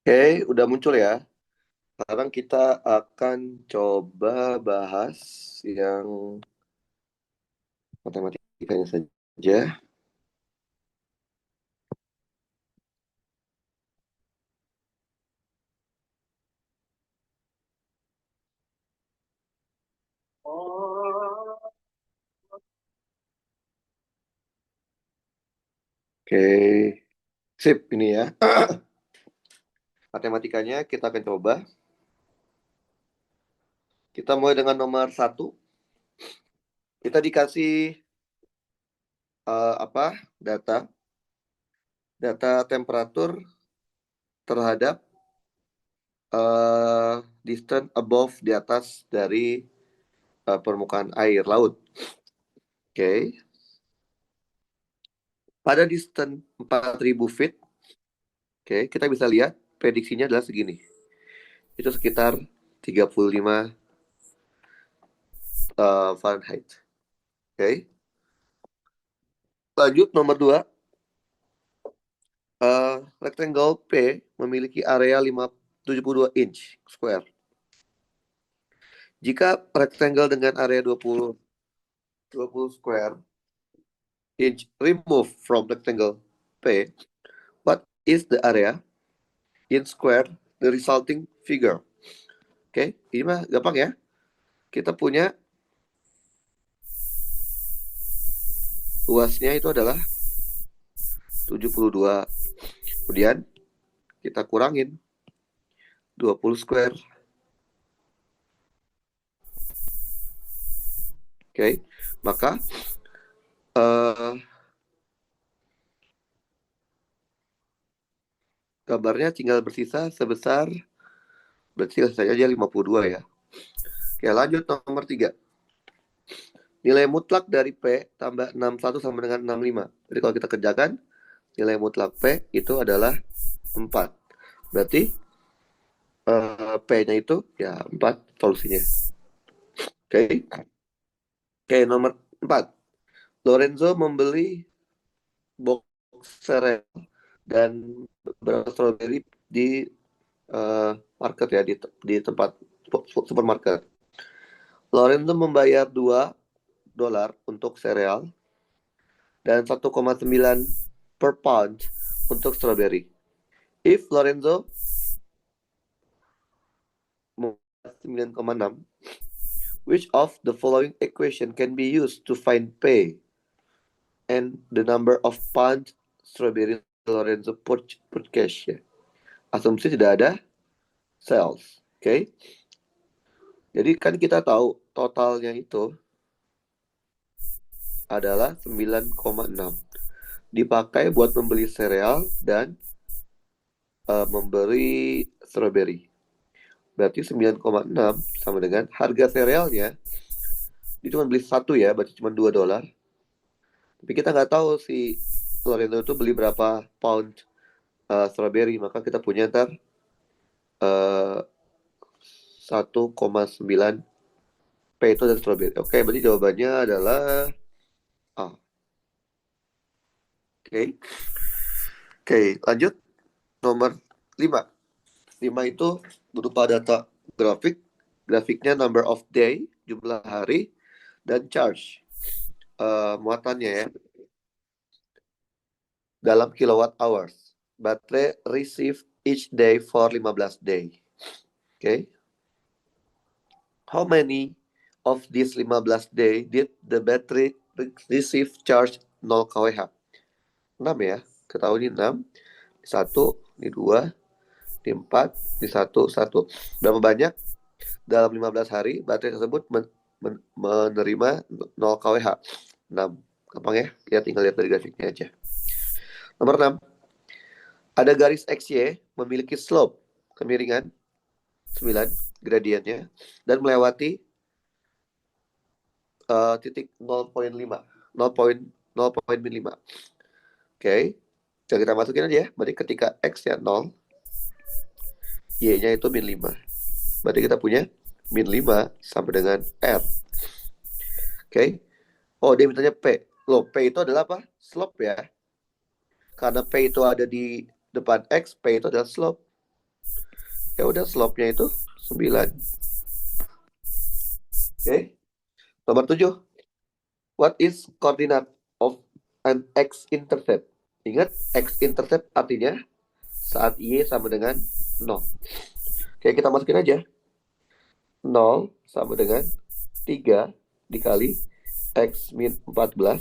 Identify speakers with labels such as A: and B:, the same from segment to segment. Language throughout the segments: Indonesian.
A: Oke, udah muncul ya. Sekarang kita akan coba bahas yang matematikanya saja. Oke, sip ini ya. Matematikanya kita akan coba. Kita mulai dengan nomor satu. Kita dikasih apa? Data temperatur terhadap distance above di atas dari permukaan air laut. Oke. Pada distance 4.000 feet, oke, kita bisa lihat prediksinya adalah segini. Itu sekitar 35 Fahrenheit. Oke. Lanjut nomor 2. Rectangle P memiliki area 72 inch square. Jika rectangle dengan area 20 square inch removed from rectangle P, what is the area in square the resulting figure? Oke, ini mah gampang ya. Kita punya luasnya itu adalah 72. Kemudian kita kurangin 20 square. Oke, maka gambarnya tinggal bersisa sebesar, berarti saja 52 ya. Oke, lanjut nomor 3. Nilai mutlak dari P tambah 61 sama dengan 65. Jadi kalau kita kerjakan, nilai mutlak P itu adalah 4. Berarti P-nya itu ya 4 solusinya. Oke. Oke, nomor 4. Lorenzo membeli box sereal dan beberapa strawberry di market ya, di tempat supermarket. Lorenzo membayar $2 untuk sereal dan 1,9 per pound untuk strawberry. If Lorenzo 9,6, which of the following equation can be used to find P and the number of pounds strawberry Lorenzo purchase? Ya. Asumsi tidak ada sales. Oke. Jadi kan kita tahu totalnya itu adalah 9,6. Dipakai buat membeli sereal dan memberi strawberry. Berarti 9,6 sama dengan harga serealnya. Dia cuma beli satu ya, berarti cuma $2. Tapi kita nggak tahu si Lorenzo itu beli berapa pound strawberry. Maka kita punya ntar 1,9 P itu dari strawberry. Oke, berarti jawabannya adalah A. Oke, lanjut. Nomor 5. 5 itu berupa data grafik. Grafiknya number of day, jumlah hari, dan charge. Muatannya ya. Dalam kilowatt hours. Baterai receive each day for 15 day. Okay. How many of these 15 day did the battery receive charge 0 kWh? 6 ya. Ketahui ini 6. Ini 1, ini 2, ini 4, ini 1, 1. Berapa banyak? Dalam 15 hari, baterai tersebut menerima 0 kWh. 6. Gampang ya? Ya tinggal lihat dari grafiknya aja. Nomor 6. Ada garis XY memiliki slope, kemiringan 9, gradiennya, dan melewati titik 0,5. 0,5. Oke. Jadi kita masukin aja ya. Berarti ketika X-nya 0, Y-nya itu min 5. Berarti kita punya min 5 sama dengan R. Oke. Oh, dia mintanya P. Loh, P itu adalah apa? Slope ya. Karena P itu ada di depan X, P itu adalah slope. Ya udah, slope-nya itu 9. Oke. Nomor 7. What is coordinate of an x-intercept? Ingat, x-intercept artinya saat y sama dengan 0. Oke, kita masukin aja. 0 sama dengan 3 dikali x min 14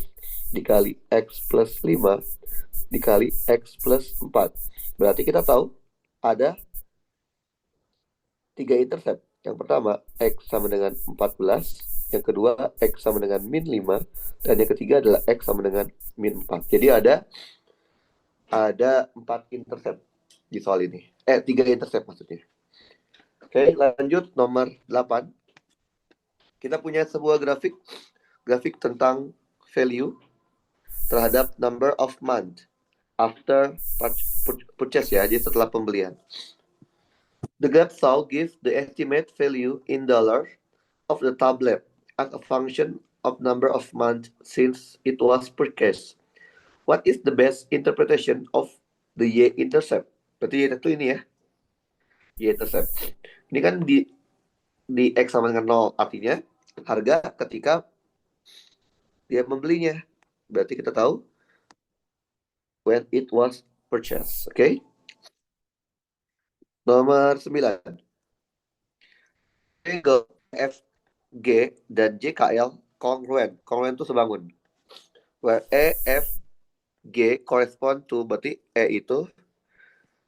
A: dikali x plus 5 dikali x plus 4. Berarti kita tahu ada 3 intercept. Yang pertama, x sama dengan 14. Yang kedua, x sama dengan min 5. Dan yang ketiga adalah x sama dengan min 4. Jadi ada 4 intercept di soal ini. 3 intercept maksudnya. Oke, lanjut nomor 8. Kita punya sebuah grafik tentang value terhadap number of month after purchase ya, jadi setelah pembelian. The graph shall give the estimate value in dollars of the tablet as a function of number of months since it was purchased. What is the best interpretation of the y-intercept? Berarti itu ini ya, y-intercept. Ini kan di x sama dengan 0, artinya harga ketika dia membelinya. Berarti kita tahu when it was purchased. Oke. Nomor 9. Triangle F, G, dan JKL congruent. Congruent itu sebangun. Where E, F, G correspond to, berarti E itu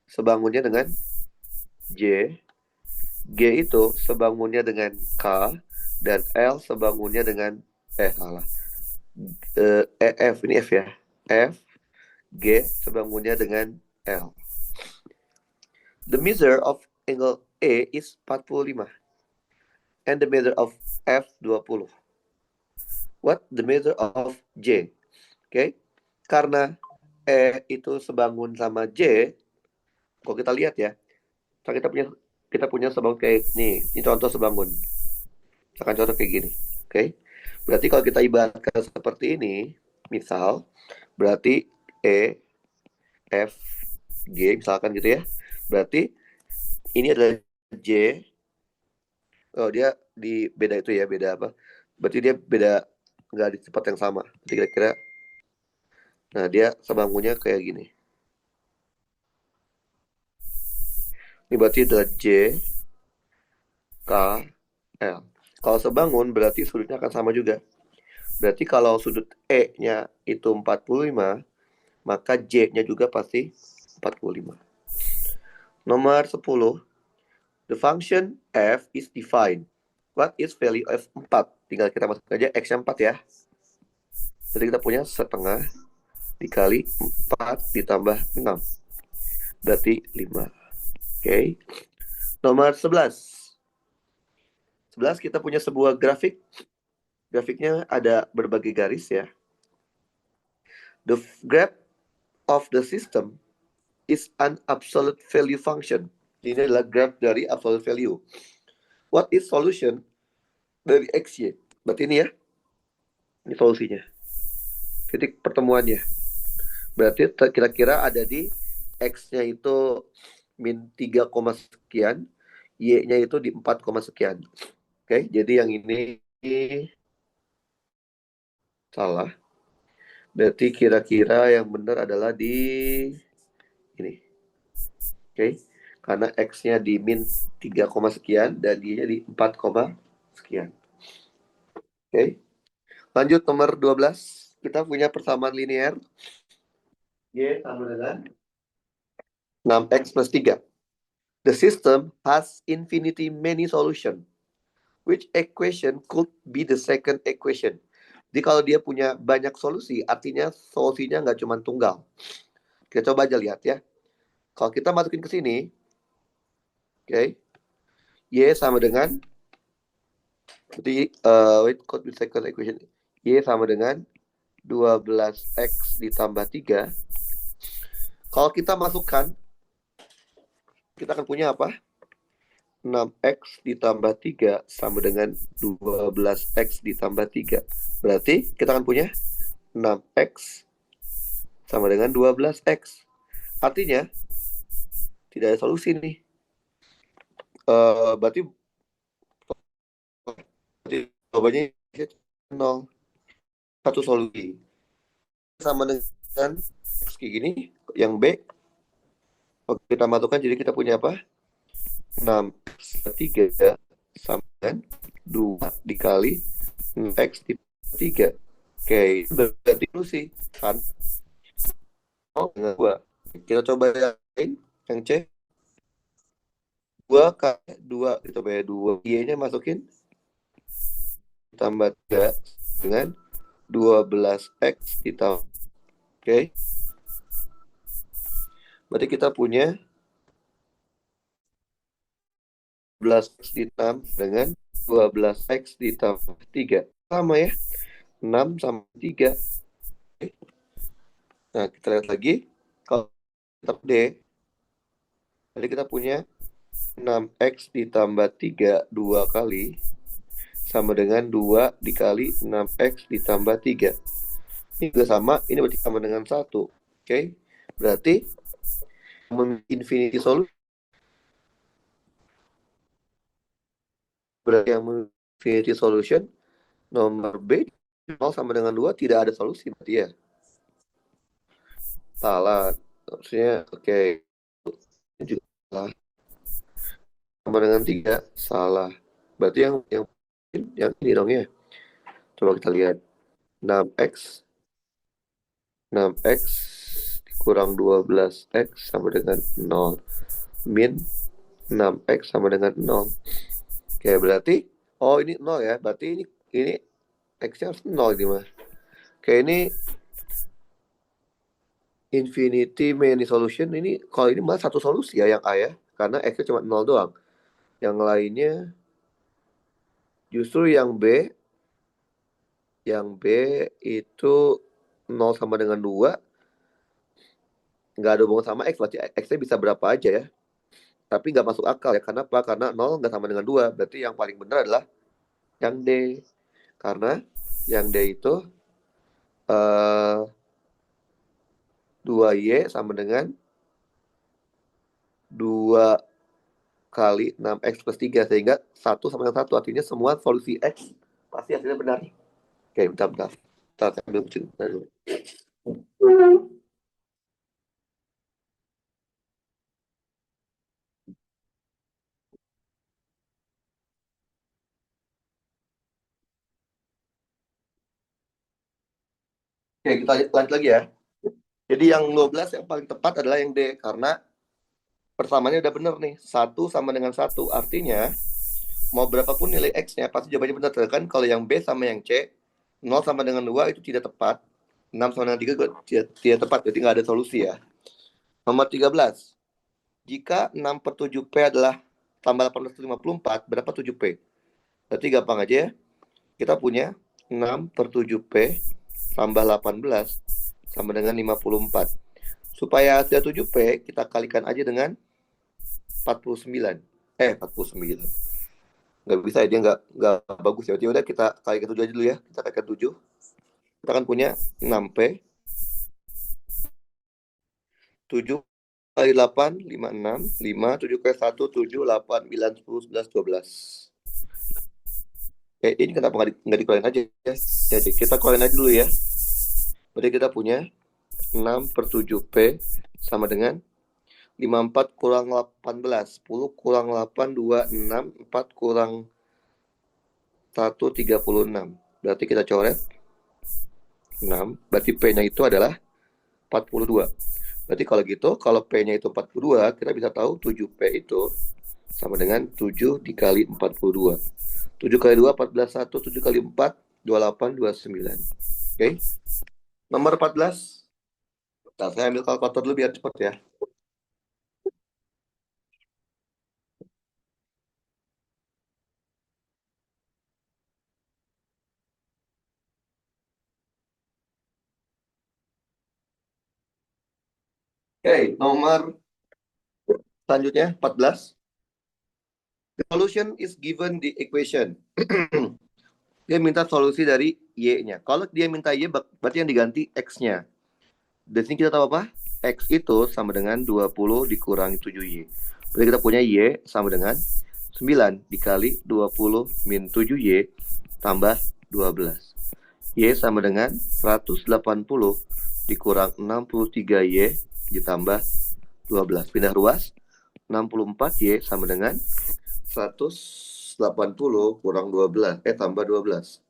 A: sebangunnya dengan J, G itu sebangunnya dengan K, dan L sebangunnya dengan F, ini F ya. F, G sebangunnya dengan L. The measure of angle A is 45 and the measure of F 20. What the measure of J? Oke. Karena E itu sebangun sama J, kalau kita lihat ya, kita punya sebangun kayak ini contoh sebangun. Akan contoh kayak gini. Oke. Berarti kalau kita ibaratkan seperti ini, misal berarti E, F, G misalkan gitu ya. Berarti ini adalah J. Oh, dia di beda itu ya, beda apa? Berarti dia beda, nggak di tempat yang sama. Jadi kira-kira, nah dia sebangunnya kayak gini. Ini berarti adalah J, K, L. Kalau sebangun berarti sudutnya akan sama juga. Berarti kalau sudut E-nya itu 45, maka J-nya juga pasti 45. Nomor 10. The function f is defined. What is value of 4? Tinggal kita masuk aja x-nya 4 ya. Jadi kita punya setengah dikali 4 ditambah 6. Berarti 5. Oke. Nomor 11. 11 kita punya sebuah grafik. Grafiknya ada berbagai garis ya. The graph of the system is an absolute value function. Ini adalah graph dari absolute value. What is solution dari XY? Berarti ini ya. Ini solusinya. Titik pertemuannya. Berarti kira-kira ada di X-nya itu min 3, sekian. Y-nya itu di 4, sekian. Oke, jadi yang ini salah. Berarti kira-kira yang benar adalah di ini. Oke, karena X-nya di min 3, sekian dan Y-nya di 4, sekian. Oke. Lanjut nomor 12. Kita punya persamaan linear. Y sama dengan 6X plus 3. The system has infinity many solution. Which equation could be the second equation? Jadi kalau dia punya banyak solusi, artinya solusinya nggak cuma tunggal. Kita coba aja lihat ya. Kalau kita masukin ke sini, oke, Y sama dengan, jadi could be second equation. Y sama dengan 12X ditambah 3. Kalau kita masukkan, kita akan punya apa? 6X ditambah 3 sama dengan 12X ditambah 3. Berarti kita akan punya 6X sama dengan 12X. Artinya, tidak ada solusi nih. berarti jawabannya 0. Satu solusi sama dengan X kayak gini, yang B. Oke, kita masukkan, jadi kita punya apa? 6x3 sama dengan 2 dikali X ditambah 3. Oke, itu berarti solusi kan? Dengan 2. Kita coba yang lain, yang C. 2 kali 2, kita coba ya 2. Y-nya masukin. Tambah 3 dengan 12X ditambah. Oke. Berarti kita punya 12X ditambah dengan 12X ditambah 3. Sama ya. 6 sama 3. Oke. Nah, kita lihat lagi. Kalau kita D, jadi kita punya 6X ditambah 3 2 kali sama dengan 2 dikali 6X ditambah 3. Ini juga sama, ini berarti sama dengan 1. Oke. Berarti infinity solution. Berarti yang infinity solution nomor B 0 sama dengan 2 tidak ada solusi berarti ya. Salah. Maksudnya oke. Ini juga salah. Sama dengan 3 salah. Berarti yang ini dong ya. Coba kita lihat. 6X kurang 12X sama dengan 0. Min 6X sama dengan 0. Oke, berarti ini 0 ya. Berarti ini X-nya harus 0 ini mah. Oke, ini infinity many solution. Ini kalau ini malah satu solusi ya yang A ya. Karena X-nya cuma 0 doang. Yang lainnya justru yang B. Yang B itu 0 sama dengan 2. Nggak ada hubungan sama X. Berarti X-nya bisa berapa aja ya. Tapi nggak masuk akal ya. Karena apa? Karena 0 nggak sama dengan 2. Berarti yang paling benar adalah yang D. Karena yang D itu 2Y sama dengan 2 kali 6X plus 3. Sehingga 1 sama dengan 1. Artinya semua solusi X pasti hasilnya benar. Oke, bentar. Kita ambil cerita dulu. Oke, kita lanjut lagi ya. Jadi yang 12 yang paling tepat adalah yang D. Karena pertamanya udah bener nih. 1 sama dengan 1. Artinya, mau berapapun nilai X-nya, pasti jawabannya benar. Kan kalau yang B sama yang C, 0 sama dengan 2 itu tidak tepat. 6 sama dengan 3 tidak tepat. Berarti nggak ada solusi ya. Nomor 13. Jika 6/7P adalah tambah 18/54, berapa 7P? Berarti gampang aja ya. Kita punya 6/7P tambah 18 sama dengan 54. Supaya hasil 7P, kita kalikan aja dengan 49. 49. Nggak bisa, dia nggak bagus ya. Udah kita kalikan 7 aja dulu ya. Kita kalikan 7. Kita akan punya 6P. 7 kali 8, 56. 5, 7 kali 1, 7, 8, 9, 10, 11, 12. Ini kenapa nggak dikeluarin aja ya? Jadi kita keluarin aja dulu ya. Berarti kita punya 6/7P sama dengan 54 kurang 18. 10 kurang 8, 2, 6. 4 kurang 1, 36. Berarti kita coret 6. Berarti P-nya itu adalah 42. Berarti kalau gitu, kalau P-nya itu 42, kita bisa tahu 7P itu sama dengan 7 dikali 42. 7 kali 2, 14, 1. 7 kali 4, 28, 29. Oke. Nomor 14. Nah, saya ambil kalkulator dulu biar cepat ya. Oke, nomor selanjutnya 14. The solution is given the equation. Dia minta solusi dari Y-nya. Kalau dia minta Y, berarti yang diganti X-nya. Di sini kita tahu apa? X itu sama dengan 20 dikurangi 7Y. Berarti kita punya Y sama dengan 9 dikali 20 min 7Y tambah 12. Y sama dengan 180 dikurang 63Y ditambah 12. Pindah ruas. 64Y sama dengan 180 kurang 12. Tambah 12.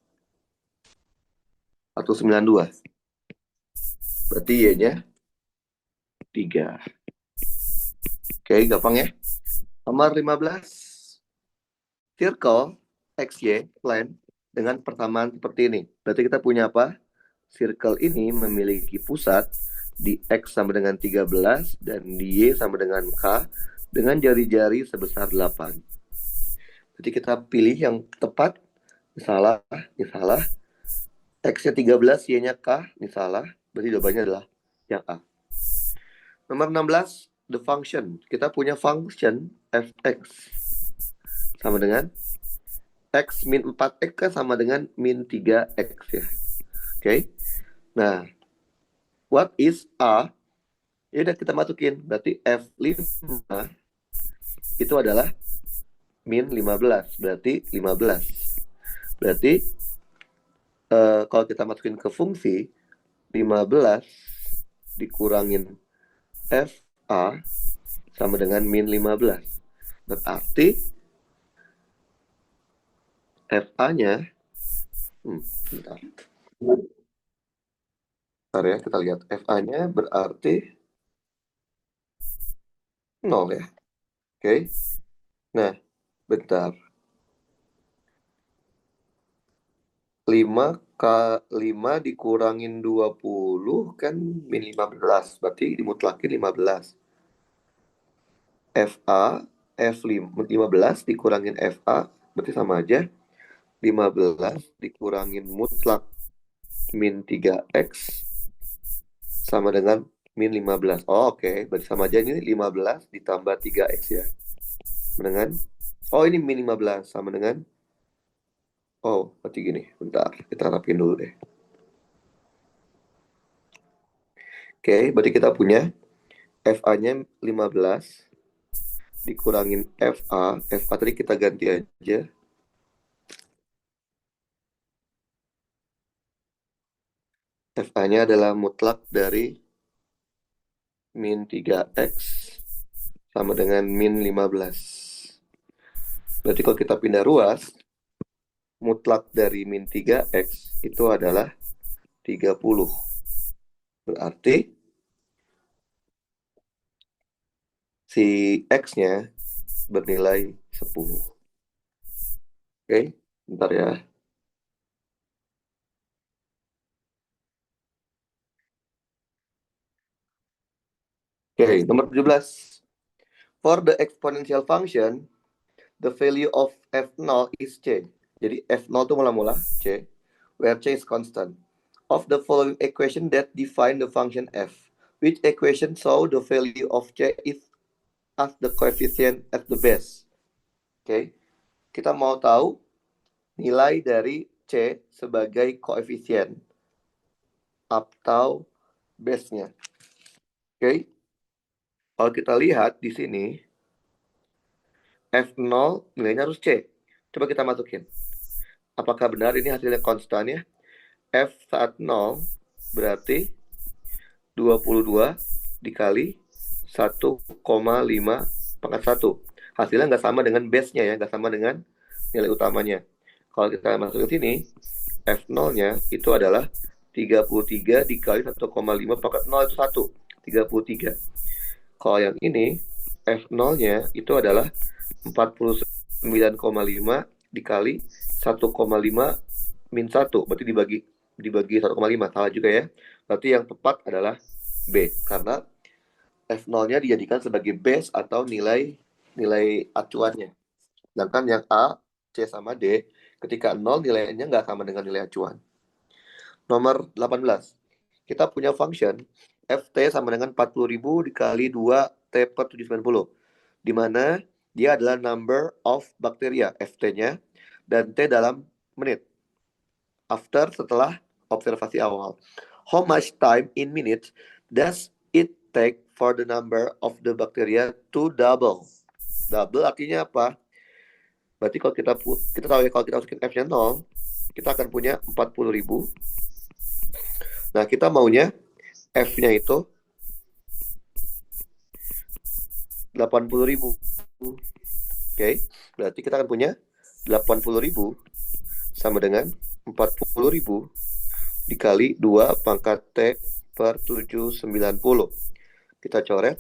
A: 192. Berarti Y-nya 3. Oke, gampang ya. Nomor 15. Circle XY plane dengan persamaan seperti ini. Berarti kita punya apa? Circle ini memiliki pusat di X sama dengan 13 dan di Y sama dengan K dengan jari-jari sebesar 8. Berarti kita pilih yang tepat. Ini salah. X-nya 13, Y-nya K. Ini salah. Berarti jawabannya adalah yang A. Nomor 16, the function. Kita punya function fx sama dengan X min 4X kan sama dengan min 3X ya. Oke. Nah, what is A? Ya udah kita masukin. Berarti F5 itu adalah min 15. Berarti 15. Berarti kalau kita masukin ke fungsi 15 dikurangin FA sama dengan min 15. Berarti FA-nya bentar ya, kita lihat. FA-nya berarti 0 ya. Oke. Nah, bentar. 5 dikurangin 20 kan min 15. Berarti dimutlakin 15. FA, F15 dikurangin FA, berarti sama aja. 15 dikurangin mutlak min 3X sama dengan min 15. Oh, oke. Berarti sama aja ini 15 ditambah 3X ya. Sama dengan, ini min 15 sama dengan, berarti gini. Bentar, kita rapin dulu deh. Oke, berarti kita punya FA-nya 15 dikurangin FA. FA tadi kita ganti aja. FA-nya adalah mutlak dari min 3X sama dengan min 15. Berarti kalau kita pindah ruas, mutlak dari min 3X itu adalah 30. Berarti si X-nya bernilai 10. Oke, bentar ya. Oke, nomor 17. For the exponential function, the value of F0 is C. Jadi F0 itu mula-mula C, where C is constant. Of the following equation that define the function F, which equation show the value of C is as the coefficient at the base? Oke, kita mau tahu nilai dari C sebagai koefisien atau base-nya. Oke, kalau kita lihat di sini, F0 nilainya harus C. Coba kita masukin. Apakah benar ini hasilnya konstan ya? F saat 0 berarti 22 dikali 1,5 pangkat 1. Hasilnya nggak sama dengan base-nya ya, nggak sama dengan nilai utamanya. Kalau kita masuk ke sini, F0-nya itu adalah 33 dikali 1,5 pangkat 0 itu 1. 33. Kalau yang ini, F0-nya itu adalah 49,5 dikali 1,5 min 1. Berarti dibagi 1,5. Salah juga ya. Berarti yang tepat adalah B. Karena F0-nya dijadikan sebagai base atau nilai acuannya. Sedangkan yang A, C sama D, ketika 0 nilainya nggak sama dengan nilai acuan. Nomor 18. Kita punya function Ft sama dengan 40.000 dikali 2T per 790. Di mana dia adalah number of bacteria, Ft-nya, dan T dalam menit. Setelah observasi awal. How much time in minutes does it take for the number of the bacteria to double? Double artinya apa? Berarti kalau kita tahu ya, kalau kita masukin F-nya 0, kita akan punya 40.000. Nah, kita maunya F-nya itu 80.000. Oke, berarti kita akan punya 80.000 sama dengan 40.000 dikali 2 pangkat T per 790. Kita coret.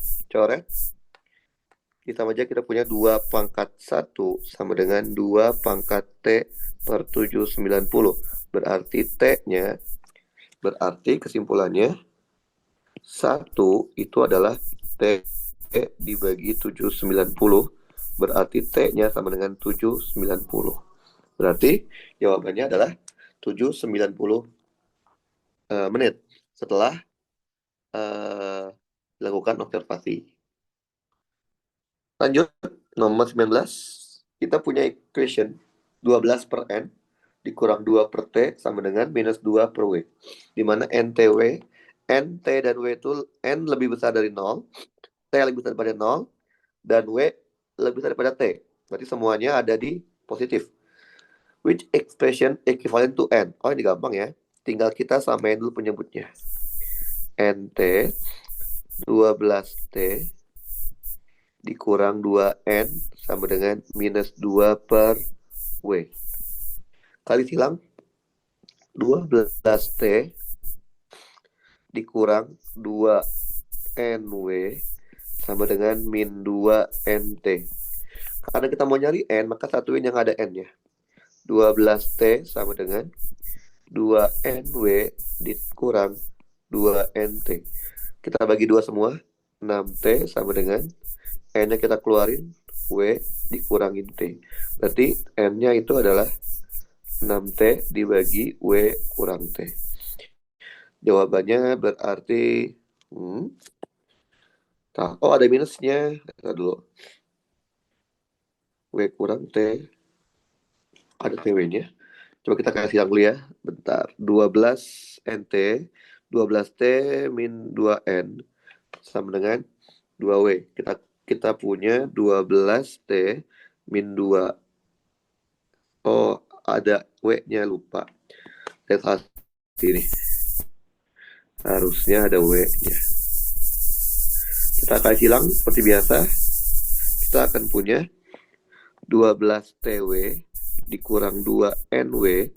A: Kita aja kita punya 2 pangkat 1 sama dengan 2 pangkat T per 790. Berarti T-nya, berarti kesimpulannya 1 itu adalah T dibagi 790. Berarti T-nya sama dengan 790. Berarti jawabannya adalah 790 menit setelah dilakukan observasi. Lanjut, nomor 19. Kita punya equation 12 per N dikurang 2 per T sama dengan minus 2 per W. Di mana NTW, N, T, dan W itu N lebih besar dari 0, T lebih besar daripada 0, dan W lebih besar daripada T. Berarti semuanya ada di positif. Which expression equivalent to N? Oh, ini gampang ya. Tinggal kita samain dulu penyebutnya. NT 12T dikurang 2N sama dengan minus 2 per W. Kali silang 12T dikurang 2NW sama dengan min 2NT. Karena kita mau nyari N, maka satuin yang ada N-nya. 12T sama dengan 2NW dikurang 2NT. Kita bagi 2 semua. 6T sama dengan N-nya kita keluarin, W dikurangin T. Berarti N-nya itu adalah 6T dibagi W kurang T. Jawabannya berarti oh, ada minusnya. Kita dulu. W kurang T. Ada TW-nya. Coba kita kasih yang dulu ya. Bentar. 12 NT. 12T min 2N. Sama dengan 2W. Kita punya 12T min 2. Oh, ada W-nya, lupa. Saya kasih ini. Harusnya ada W-nya. Kita kasih silang seperti biasa. Kita akan punya 12TW dikurang 2NW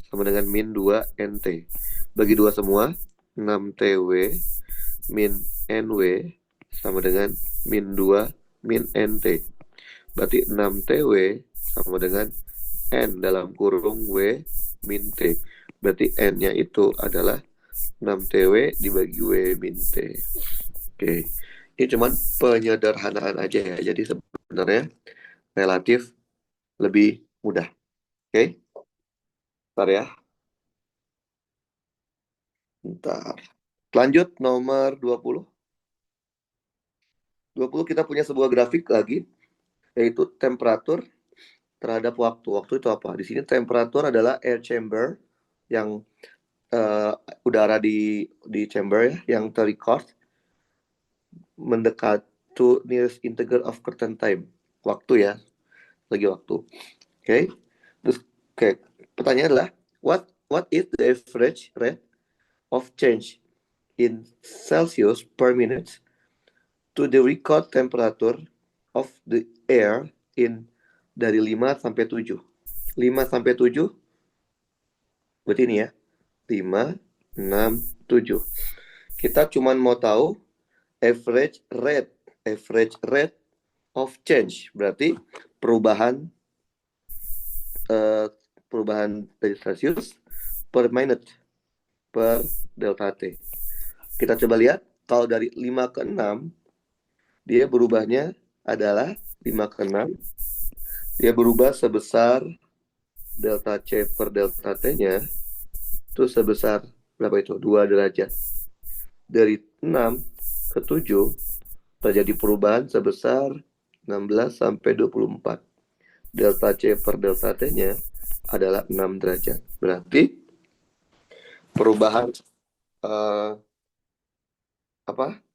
A: sama dengan min 2NT. Bagi 2 semua, 6TW min NW sama dengan min 2 min NT. Berarti 6TW sama dengan N dalam kurung W min T. Berarti N-nya itu adalah 6TW dibagi W min T. Oke. Ini cuman penyederhanaan aja ya. Jadi sebenarnya relatif lebih mudah. Oke. Bentar ya. Bentar. Lanjut nomor 20. 20 kita punya sebuah grafik lagi, yaitu temperatur terhadap waktu. Waktu itu apa? Di sini temperatur adalah air chamber, yang udara di chamber ya, yang terrecord mendekat to nearest integer of curtain time. Waktu ya, lagi waktu. Oke. Terus pertanyaan adalah what is the average rate of change in Celsius per minute to the record temperature of the air in dari 5 sampai 7. 5 sampai 7 berarti ini ya. 5, 6, 7. Kita cuma mau tahu average rate of change. Berarti perubahan dari Celsius per minute per delta T. Kita coba lihat, kalau dari 5 ke 6, dia berubahnya adalah 5 ke 6. Dia berubah sebesar delta C per delta T-nya itu sebesar berapa itu? 2 derajat. Dari 6 ke 7 terjadi perubahan sebesar 16 sampai 24. Delta C per delta T-nya adalah 6 derajat. Berarti perubahan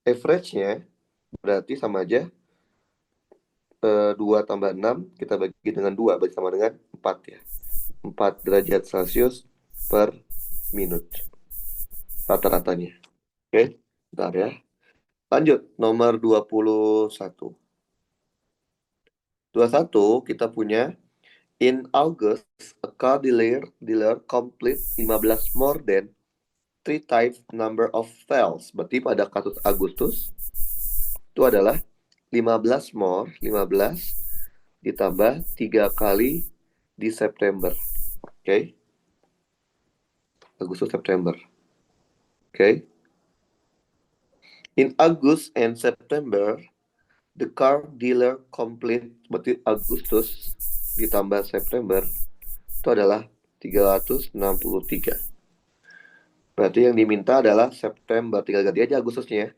A: average-nya berarti sama aja 2 tambah 6 kita bagi dengan 2 berarti sama dengan 4 ya. 4 derajat Celcius per minut rata-ratanya. Oke, bentar ya. Lanjut, nomor 21. 21 kita punya in August, a car dealer complete 15 more than 3 times number of sales. Berarti pada kasus Agustus itu adalah 15 more, 15 ditambah 3 kali di September. Oke. Agustus September. Oke. In August and September, the car dealer complete, berarti Agustus ditambah September itu adalah 363. Berarti yang diminta adalah September. Tinggal ganti aja Agustusnya ya.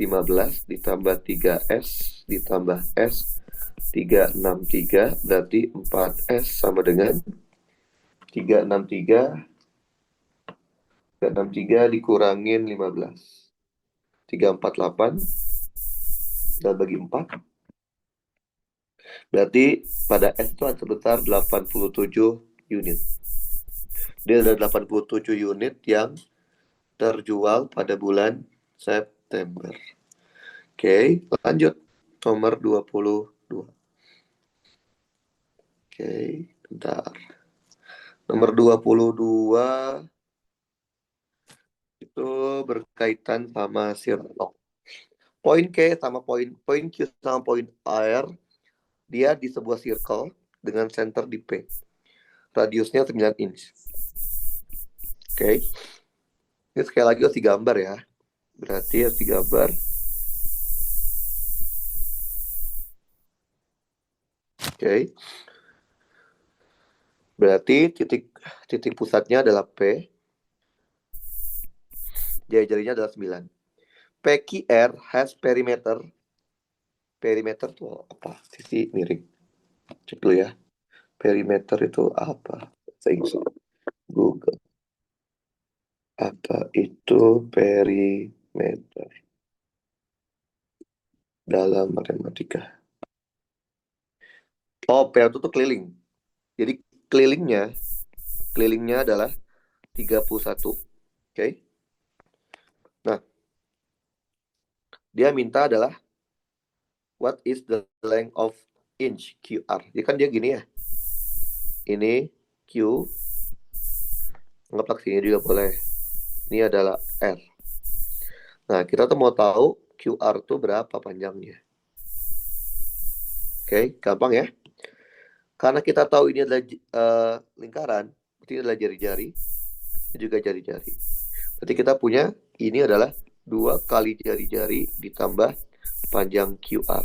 A: 15 ditambah 3S ditambah S 363 berarti 4S sama dengan 363 dikurangin 15. 348 dan bagi 4. Berarti pada S itu sebesar 87 unit. Dia ada 87 unit yang terjual pada bulan September. Oke, lanjut. Nomor 22. Oke, bentar. Nomor 22 itu berkaitan sama circle. Poin Q sama poin Q sama poin R dia di sebuah circle dengan center di P. Radiusnya 9 inch. Oke. Ini sekali lagi harus digambar ya. Berarti harus digambar. Oke. Berarti titik pusatnya adalah P. Jari-jarinya adalah 9. PQR has perimeter. Perimeter itu apa? Sisi miring. Cek dulu ya. Perimeter itu apa? Saya ingin Google. Apa itu perimeter dalam matematika? Oh, PR itu keliling. Jadi kelilingnya adalah 31. Oke. Nah, dia minta adalah what is the length of inch QR. Jadi kan dia gini ya. Ini Q. Anggaplah sini juga boleh. Ini adalah R. Nah, kita tuh mau tahu QR itu berapa panjangnya. Oke, gampang ya. Karena kita tahu ini adalah lingkaran, berarti ini adalah jari-jari, ini juga jari-jari. Berarti kita punya ini adalah 2 kali jari-jari ditambah panjang QR.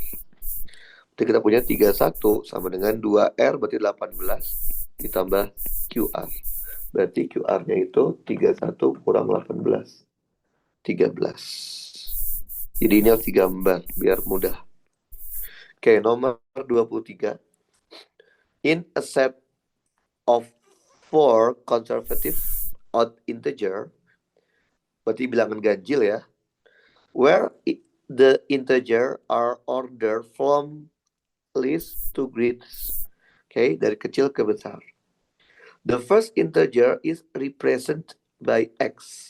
A: Berarti kita punya 31 sama dengan 2R berarti 18 ditambah QR. Berarti QR-nya itu 31 kurang 18. 13. Jadi ini harus digambar biar mudah. Oke, nomor 23. In a set of 4 conservative odd integer, berarti bilangan ganjil ya, where the integer are ordered from least to greatest. Okay, dari kecil ke besar. The first integer is represented by x.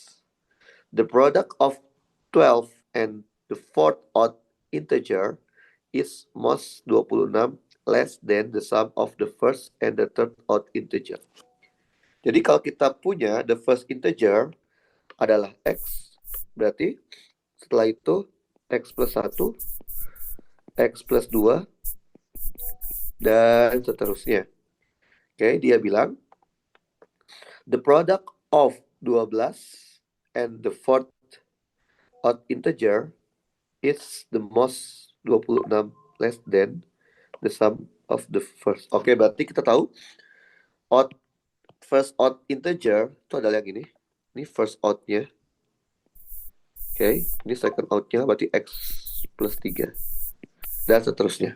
A: The product of 12 and the fourth odd integer is most 26 less than the sum of the first and the third odd integer. Jadi kalau kita punya the first integer adalah x, berarti setelah itu x plus 1, x plus 2, dan seterusnya. Oke, dia bilang the product of 12 and the fourth odd integer is the most 26 less than the sum of the first. Oke, berarti kita tahu first odd integer itu adalah yang ini. Ini first odd-nya. Oke, ini second odd-nya berarti x plus 3. Dan seterusnya.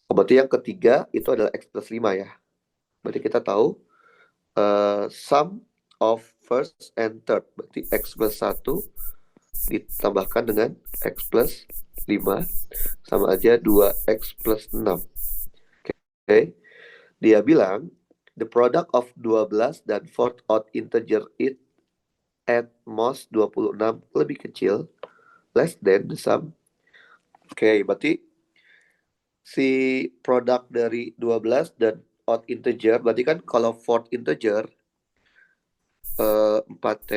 A: Berarti yang ketiga itu adalah x plus 5 ya. Berarti kita tahu sum of first and third. Berarti x plus 1 ditambahkan dengan x plus 5 sama aja 2x plus 6. Oke. Dia bilang, the product of 12 dan fourth odd integer it at most 26 lebih kecil, less than the sum. Oke, berarti si produk dari 12 dan odd integer, berarti kan kalau fourth integer 4th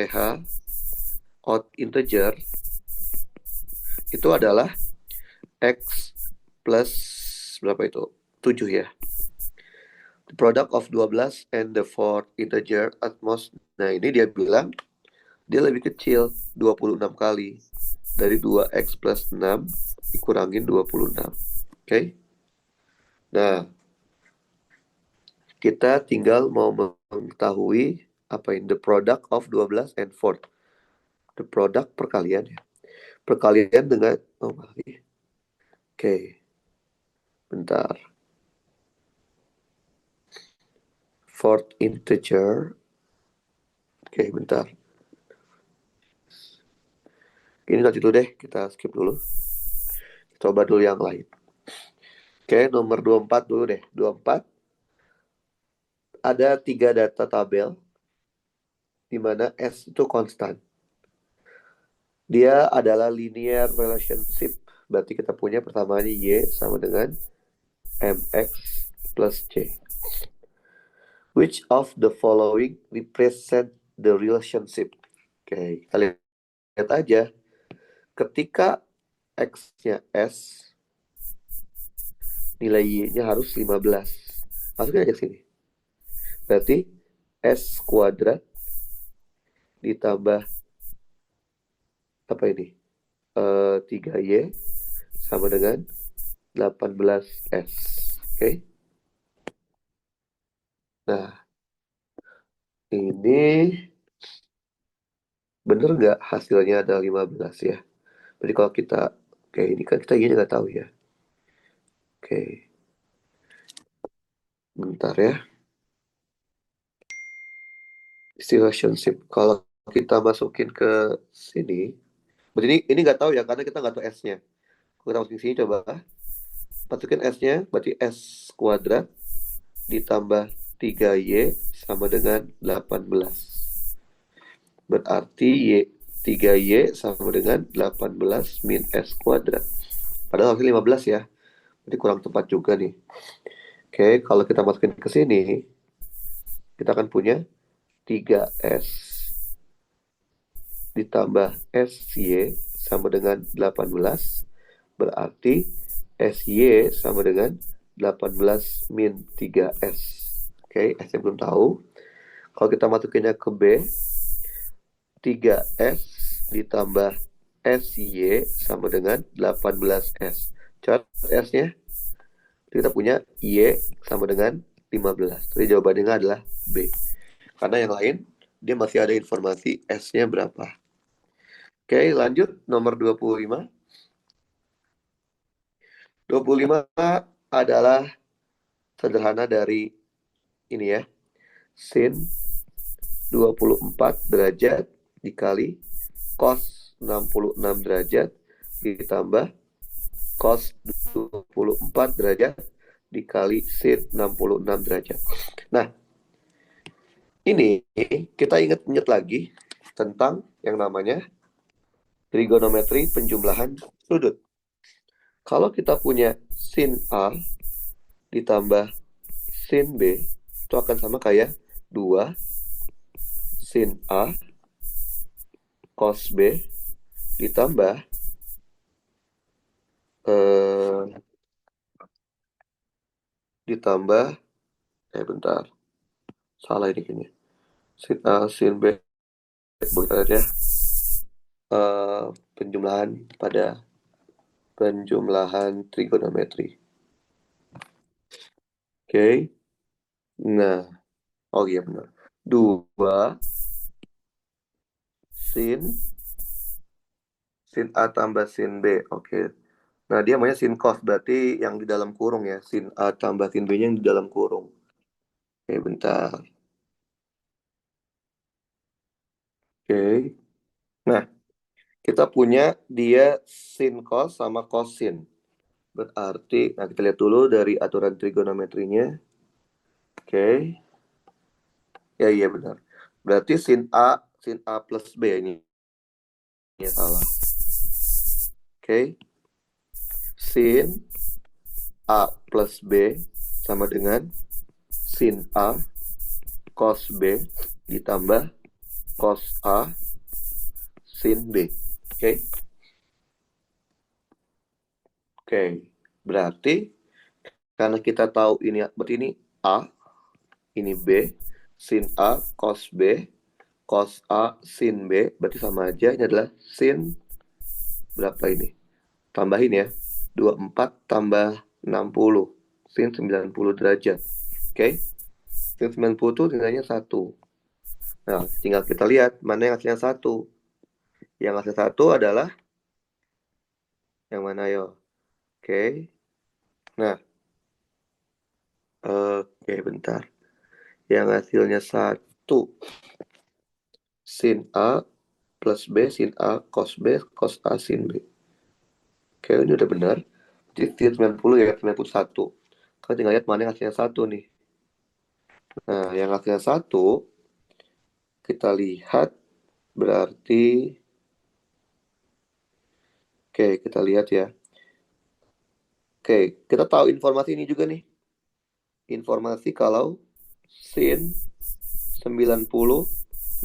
A: odd integer itu adalah x plus berapa itu? 7 ya. The product of 12 and the fourth integer at most. Nah, ini dia bilang dia lebih kecil 26 kali. Dari 2x plus 6 dikurangin 26. Oke. Nah, kita tinggal mau mengetahui apa ini the product of 12 and fourth. The product perkalian ya. Perkalian dengan Oke. Bentar. Fourth integer. Oke, bentar. Ini nanti dulu deh, kita skip dulu. Coba dulu yang lain. Oke, nomor 24 dulu deh. 24. Ada 3 data tabel di mana S itu konstan. Dia adalah linear relationship. Berarti kita punya pertamanya Y sama dengan MX plus C. Which of the following represent the relationship? Oke, kalian lihat aja. Ketika X-nya S, nilai Y-nya harus 15. Masukin aja ke sini. Berarti S kuadrat ditambah apa ini? 3Y sama dengan 18S. Oke. Nah, ini bener nggak hasilnya ada 15 ya? Jadi kalau kita, oke ini kan kita Y-nya nggak tahu ya. Oke, bentar ya. Relationship. Kalau kita masukin ke sini, berarti ini nggak tahu ya karena kita nggak tahu S-nya. Kalau kita masukin sini coba masukin S-nya, berarti S kuadrat ditambah 3Y sama dengan 18. Berarti 3Y sama dengan 18 min S kuadrat. Padahal hasil 15 ya. Jadi kurang tepat juga nih. Oke, kalau kita masukin ke sini, kita akan punya 3S ditambah SY sama dengan 18. Berarti SY sama dengan 18 min 3S. Oke, S-nya belum tahu. Kalau kita masukinnya ke B, 3S ditambah SY sama dengan 18S. Catat S-nya, kita punya Y sama dengan 15. Jadi jawabannya adalah B. Karena yang lain, dia masih ada informasi S-nya berapa. Oke, lanjut nomor 25. 25 adalah sederhana dari ini ya. Sin 24 derajat dikali cos 66 derajat ditambah cos 24 derajat dikali sin 66 derajat. Nah, ini kita ingat-ingat lagi tentang yang namanya trigonometri penjumlahan sudut. Kalau kita punya sin A ditambah sin B, itu akan sama kayak 2 sin A cos B ditambah ditambah bentar, salah ini kayaknya. Sin A sin B, kita lihat ya. Penjumlahan trigonometri. Oke. Nah, oh iya benar. 2 sin A tambah sin B. Oke. Nah, dia namanya sin cos, berarti yang di dalam kurung ya. Sin A tambah sin B-nya yang di dalam kurung. Oke, bentar. Oke. Nah, kita punya dia sin cos sama cosin. Berarti, nah kita lihat dulu dari aturan trigonometrinya. Oke. Ya, iya benar. Berarti sin A plus B ini salah. Oke. Sin A plus B sama dengan sin A cos B ditambah cos A sin B. Oke. Oke. Berarti karena kita tahu ini berarti ini A, ini B, sin A cos B, cos A sin B, berarti sama aja. Ini adalah sin berapa ini? Tambahin ya. 24 tambah 60. Sin 90 derajat. Oke. Sin 90 itu nilainya 1. Nah, tinggal kita lihat mana yang hasilnya 1. Yang hasil 1 adalah yang mana yo? Oke. Nah. Oke, bentar. Yang hasilnya 1. Sin A plus B, sin A cos B, cos A sin B. Oke, ini udah benar. Jadi 90 ya, 91. Kita tinggal lihat mana yang hasilnya 1 nih. Nah, yang hasilnya 1, kita lihat berarti... Oke, kita lihat ya. Oke, kita tahu informasi ini juga nih. Informasi kalau sin 90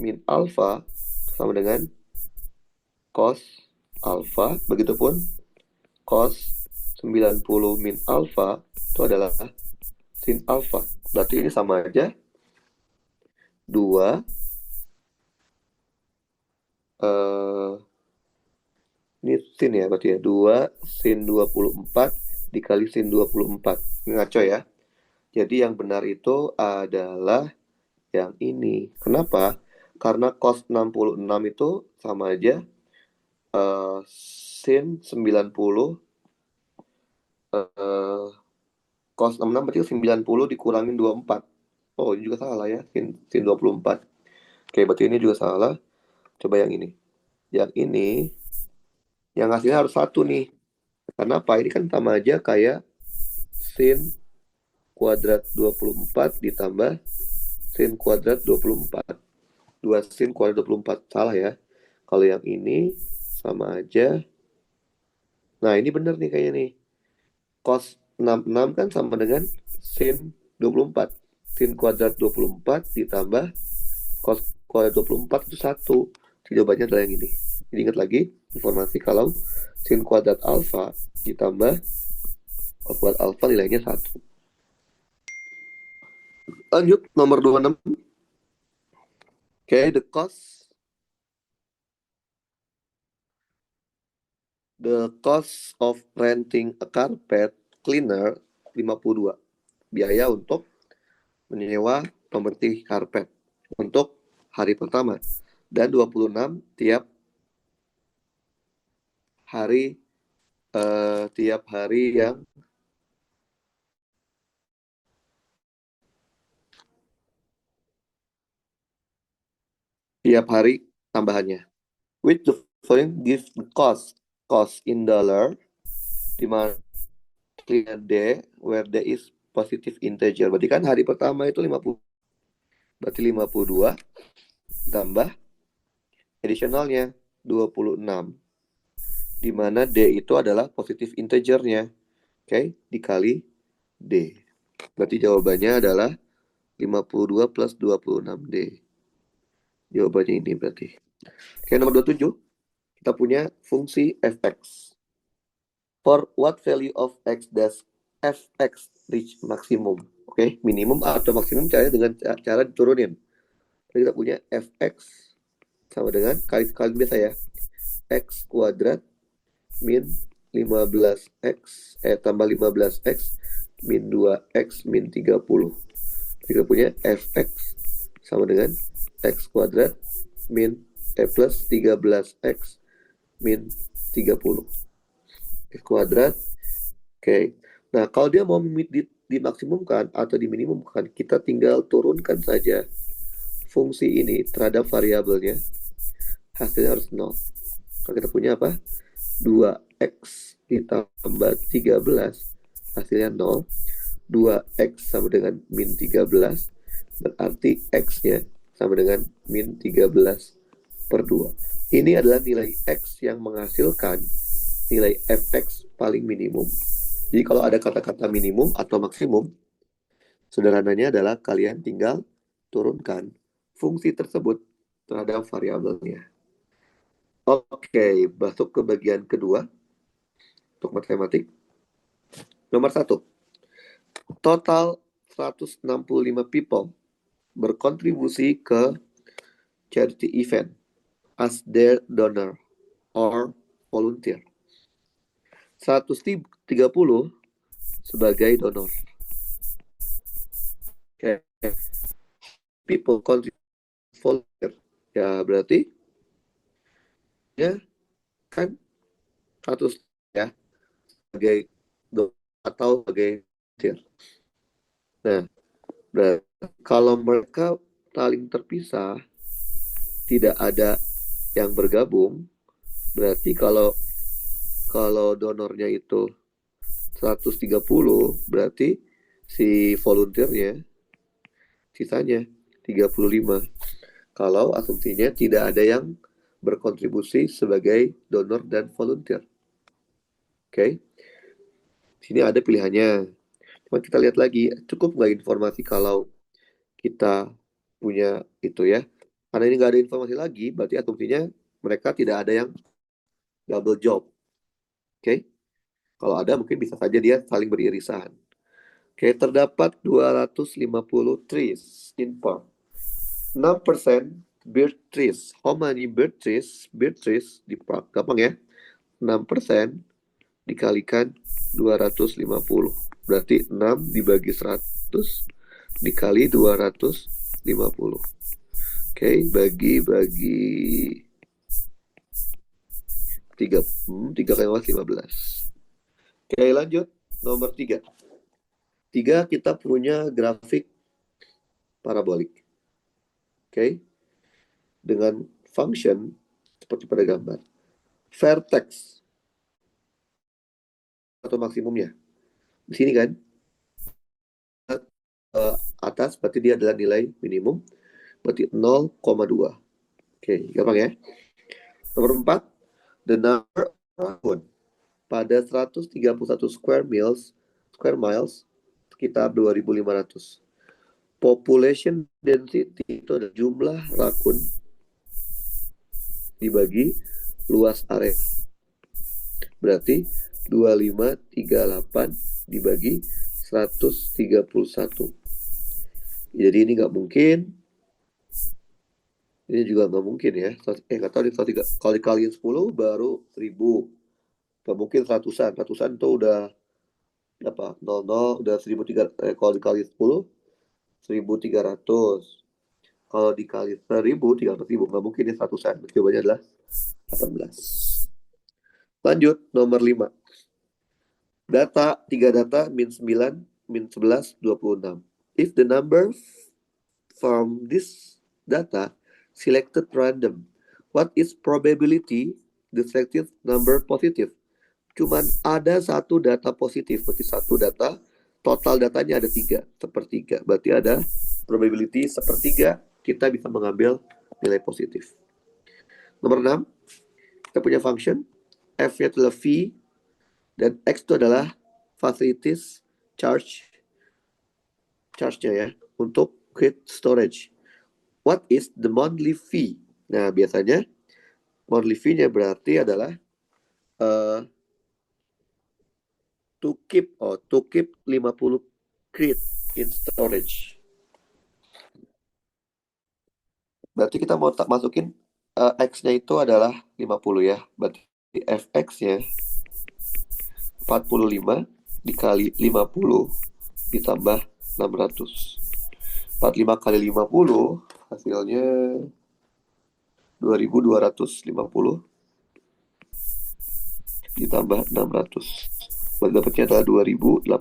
A: min alfa sama dengan cos alfa. Begitupun cos 90 min alfa itu adalah sin alfa. Berarti ini sama aja 2 ini sin ya berarti ya 2 sin 24 dikali sin 24. Ngaco ya. Jadi yang benar itu adalah yang ini. Kenapa? Karena cos 66 itu sama aja sin 90 cos 66 berarti 90 dikurangin 24. Oh, ini juga salah ya, sin 24. Oke, berarti ini juga salah. Coba yang ini. Yang ini yang hasilnya harus 1 nih. Karena apa? Ini kan sama aja kayak sin kuadrat 24 ditambah sin kuadrat 24. 2 sin kuadrat 24. Salah ya. Kalau yang ini sama aja. Nah, ini benar nih kayaknya nih. Cos 66 kan sama dengan sin 24. Sin kuadrat 24 ditambah cos kuadrat 24 itu 1. Jawabannya adalah yang ini. Jadi ingat lagi informasi kalau sin kuadrat alfa ditambah cos kuadrat alfa nilainya 1. Lanjut nomor 26. Okay, the cost of renting a carpet cleaner 52. Biaya untuk menyewa pembersih karpet untuk hari pertama dan 26 tiap hari yang tiap hari tambahannya. Which the following gives the cost in dollar di mana D where there is positive integer. Berarti kan hari pertama itu 50. Berarti 52 tambah additionalnya 26. Di mana D itu adalah positive integernya. Oke, dikali D. Berarti jawabannya adalah 52 plus 26D. Jawabannya ini berarti. Oke, nomor 27. Kita punya fungsi fx. For what value of x does fx reach maximum? Oke, minimum atau maksimum caranya dengan cara diturunin. Jadi kita punya fx sama dengan kali biasa ya. X kuadrat min 15x tambah 15x min 2x min 30. Kita punya fx sama dengan x kuadrat min plus 13x min 30 x kuadrat. Oke. Nah, kalau dia mau dimaksimumkan atau diminimumkan, kita tinggal turunkan saja fungsi ini terhadap variabelnya. Hasilnya harus 0. kita punya apa? 2x ditambah 13 hasilnya 0. 2x sama dengan min 13, berarti x-nya sama dengan min 13 per 2. Ini adalah nilai x yang menghasilkan nilai fx paling minimum. Jadi kalau ada kata-kata minimum atau maksimum, sederhananya adalah kalian tinggal turunkan fungsi tersebut terhadap variabelnya. Oke, masuk ke bagian kedua untuk matematik. Nomor 1. Total 165 people berkontribusi ke charity event as their donor or volunteer. 130 sebagai donor. Oke. People contribute volunteer. Ya, berarti ya kan 100 ya sebagai donor atau sebagai volunteer. Nah, berarti kalau mereka saling terpisah, tidak ada yang bergabung, berarti kalau donornya itu 130, berarti si volunteernya sisanya 35. Kalau asumsinya tidak ada yang berkontribusi sebagai donor dan volunteer. Oke. Sini ada pilihannya. Cuma kita lihat lagi, cukup nggak informasi kalau kita punya itu ya. Karena ini nggak ada informasi lagi, berarti asumsinya mereka tidak ada yang double job. Oke. Kalau ada mungkin bisa saja dia saling beririsan. Oke, terdapat 250 trees in park. 6% bird trees. How many bird trees? Bird trees di park. Gampang ya. 6% dikalikan 250. Berarti 6 dibagi 100 dikali 250. Oke, bagi 3. 3 kali 15. Oke, lanjut. Nomor 3. 3 kita punya grafik parabolik. Oke. Dengan function seperti pada gambar. Vertex atau maksimumnya. Di sini kan atas berarti dia adalah nilai minimum, berarti 0,2. Oke, gampang ya. Nomor 4, the number of pada 131 square miles sekitar 2.500. Population density itu adalah jumlah rakun dibagi luas area. Berarti 2538 dibagi 131. Jadi ini nggak mungkin. Ini juga nggak mungkin ya. Nggak tahu nih, kalau dikaliin 10 baru 1000. Nggak mungkin ratusan. Ratusan itu udah apa? 00 udah 1300. Kalau dikaliin 10 1300. Kalau dikali 1000 300.000. Nggak mungkin ya ratusan. Jawabannya adalah 18. Lanjut nomor 5. Data 3 data min 9 min 11 26. If the number from this data selected random, what is probability the selected number positive? Cuman ada satu data positif, berarti satu data, total datanya ada 3, sepertiga. Berarti ada probability sepertiga kita bisa mengambil nilai positif. Nomor 6, kita punya function f-nya adalah fee dan x itu adalah facilities charge-nya ya untuk create storage. What is the monthly fee? Nah, biasanya monthly fee-nya berarti adalah to keep 50 crate in storage. Berarti kita mau masukin x-nya itu adalah 50 ya. Berarti fx-nya 45 dikali 50 ditambah 600. 45 kali 50 hasilnya 2250 ditambah 600. Berarti dapatnya adalah 2850.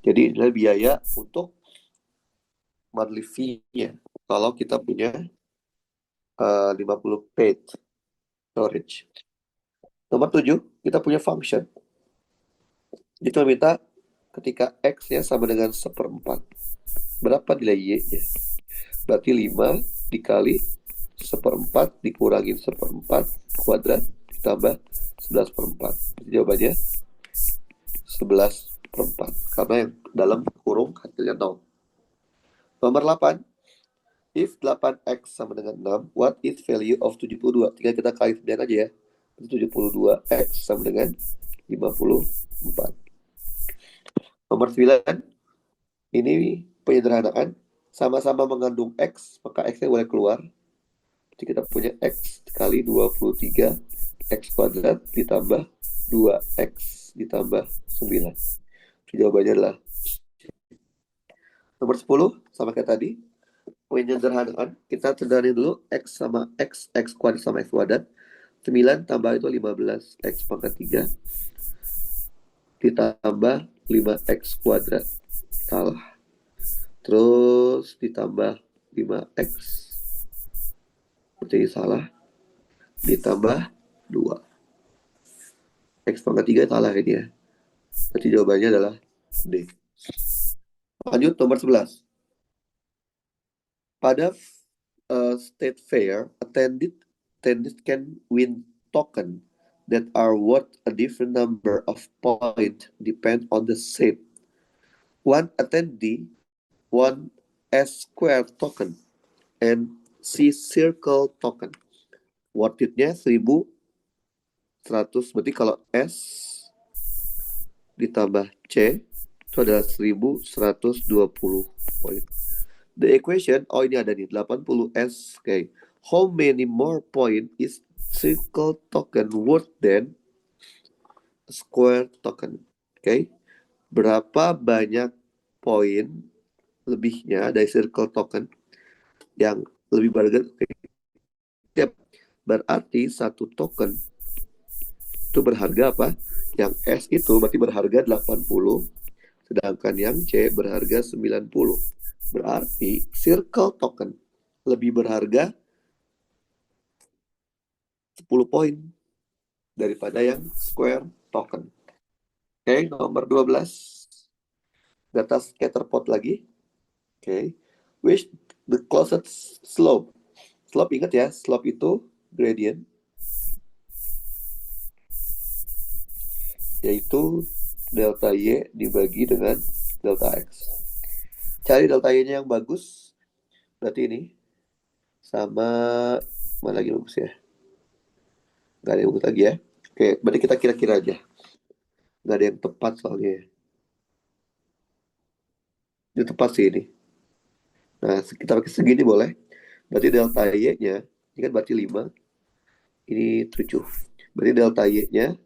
A: Jadi ini adalah biaya untuk monthly fee-nya. Kalau kita punya 50 page storage. Nomor 7, kita punya function. Kita minta ketika X-nya sama dengan 1/4. Berapa nilai Y-nya? Berarti 5 dikali 1/4 dikurangin 1/4 kuadrat ditambah 11/4. Jawabannya 11/4. Karena yang dalam kurung hasilnya 0. Nomor 8. If 8X sama dengan 6, what is value of 72? Tinggal kita kali 9 aja ya. 72X sama dengan 54. Nomor 9. Ini penyederhanaan. Sama-sama mengandung X, maka X-nya boleh keluar. Jadi kita punya X kali 23 X kuadrat ditambah 2X ditambah 9. Jawabannya adalah nomor 10, sama kayak tadi. Penyederhanaan, kita sederhanain dulu X sama X, X kuadrat sama X kuadrat. 9 tambah itu 15 X pangkat 3 ditambah 5X kuadrat. Salah. Terus ditambah 5X. Berarti salah. Ditambah 2. X pangkat 3 salah ini ya. Berarti jawabannya adalah D. Lanjut nomor 11. Pada state fair, attendees can win token that are worth a different number of points depend on the shape. One attendee won S square token and C circle token. Worth-nya 1100. Berarti kalau S ditambah C itu adalah 1120 poin. The equation, ini ada nih, 80S. Okay. How many more point is circle token worth than square token? Okay. Berapa banyak poin lebihnya dari circle token yang lebih berharga? Berarti satu token itu berharga apa? Yang S itu berarti berharga 80, sedangkan yang C berharga 90. Berarti circle token lebih berharga 10 poin daripada yang square token. Oke, nomor 12. Data scatter plot lagi. Oke. Which the closest slope. Slope, ingat ya, slope itu gradient. Yaitu delta Y dibagi dengan delta X. Cari delta Y-nya yang bagus. Berarti ini sama, mana lagi bagus ya? Gak ada yang bagus lagi ya. Oke, berarti kita kira-kira aja. Gak ada yang tepat soalnya. Ini tepat sih ini. Nah, kita pakai segini boleh. Berarti delta Y-nya, ini kan berarti 5. Ini 7. Berarti delta Y-nya